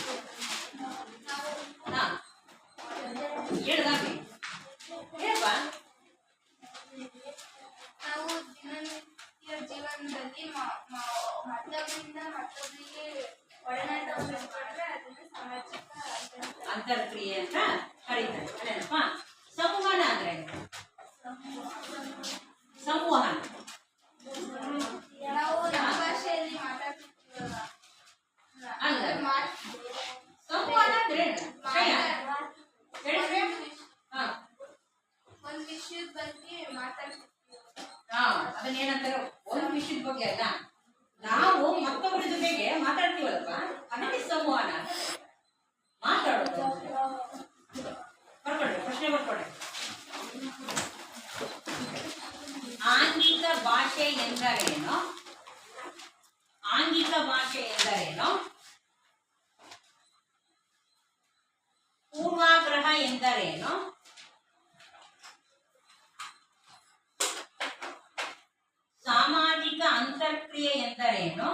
ಹೇಳ್ದಾಗೆ ಹೇಳ್ಬಾ. ನಾವು ದಿನನಿತ್ಯ ಜೀವನದಲ್ಲಿ ಮತ್ತೊಬ್ಬರಿಂದ ಮತ್ತೊಬ್ಬರಿಗೆ ಒಡನಾಟವನ್ನು ಮಾಡಿದ್ರೆ ಅದನ್ನು ಸಾಮಾಜಿಕ ಅಂತರ್ಕ್ರಿಯೆ ಅಂತ ಕರೀತಾರೆ ಅಲ್ಲೇನಪ್ಪ. ಸಂವಹನ ಅಂದ್ರೆ ಸಂವಹನ ನಾವು ನಮ್ಮ ಭಾಷೆಯಲ್ಲಿ ಮಾತಾಡ್ತಿರ್ತೀವಲ್ಲ, ಅಲ್ಲ ಶ್ರೇಯ ಹೇಳಿ ಶ್ರೇಯ. ಹಾ ಒಂದ್ ವಿಷಯದ ಬಗ್ಗೆ ಮಾತಾಡ್ತಿರ್ತೀವಿ. ಹಾ ಅದನ್ನೇನಂತಾರೆ, ಒಂದು ವಿಷಯದ ಬಗ್ಗೆ ಅಲ್ಲ, ನಾವು ಮತ್ತೊಬ್ಬರ ಜೊತೆಗೆ ಮಾತಾಡ್ತೀವಲ್ಲಪ್ಪ, ಅದನ್ನೇ ಸಂವಹನ ಮಾತಾಡೋದು. ಬರ್ಕೊಡ್ರಿ, ಪ್ರಶ್ನೆ ಬರ್ಕೊಡ್ರಿ. ಆಂಗಿಕ ಭಾಷೆ ಎಂದರೇನು? ಆಂಗಿಕ ಭಾಷೆ ಎಂದರೇನು? ಪೂರ್ವಾಗ್ರಹ ಎಂದರೇನು? ಸಾಮಾಜಿಕ ಅಂತರ್ಕ್ರಿಯೆ ಎಂದರೇನು?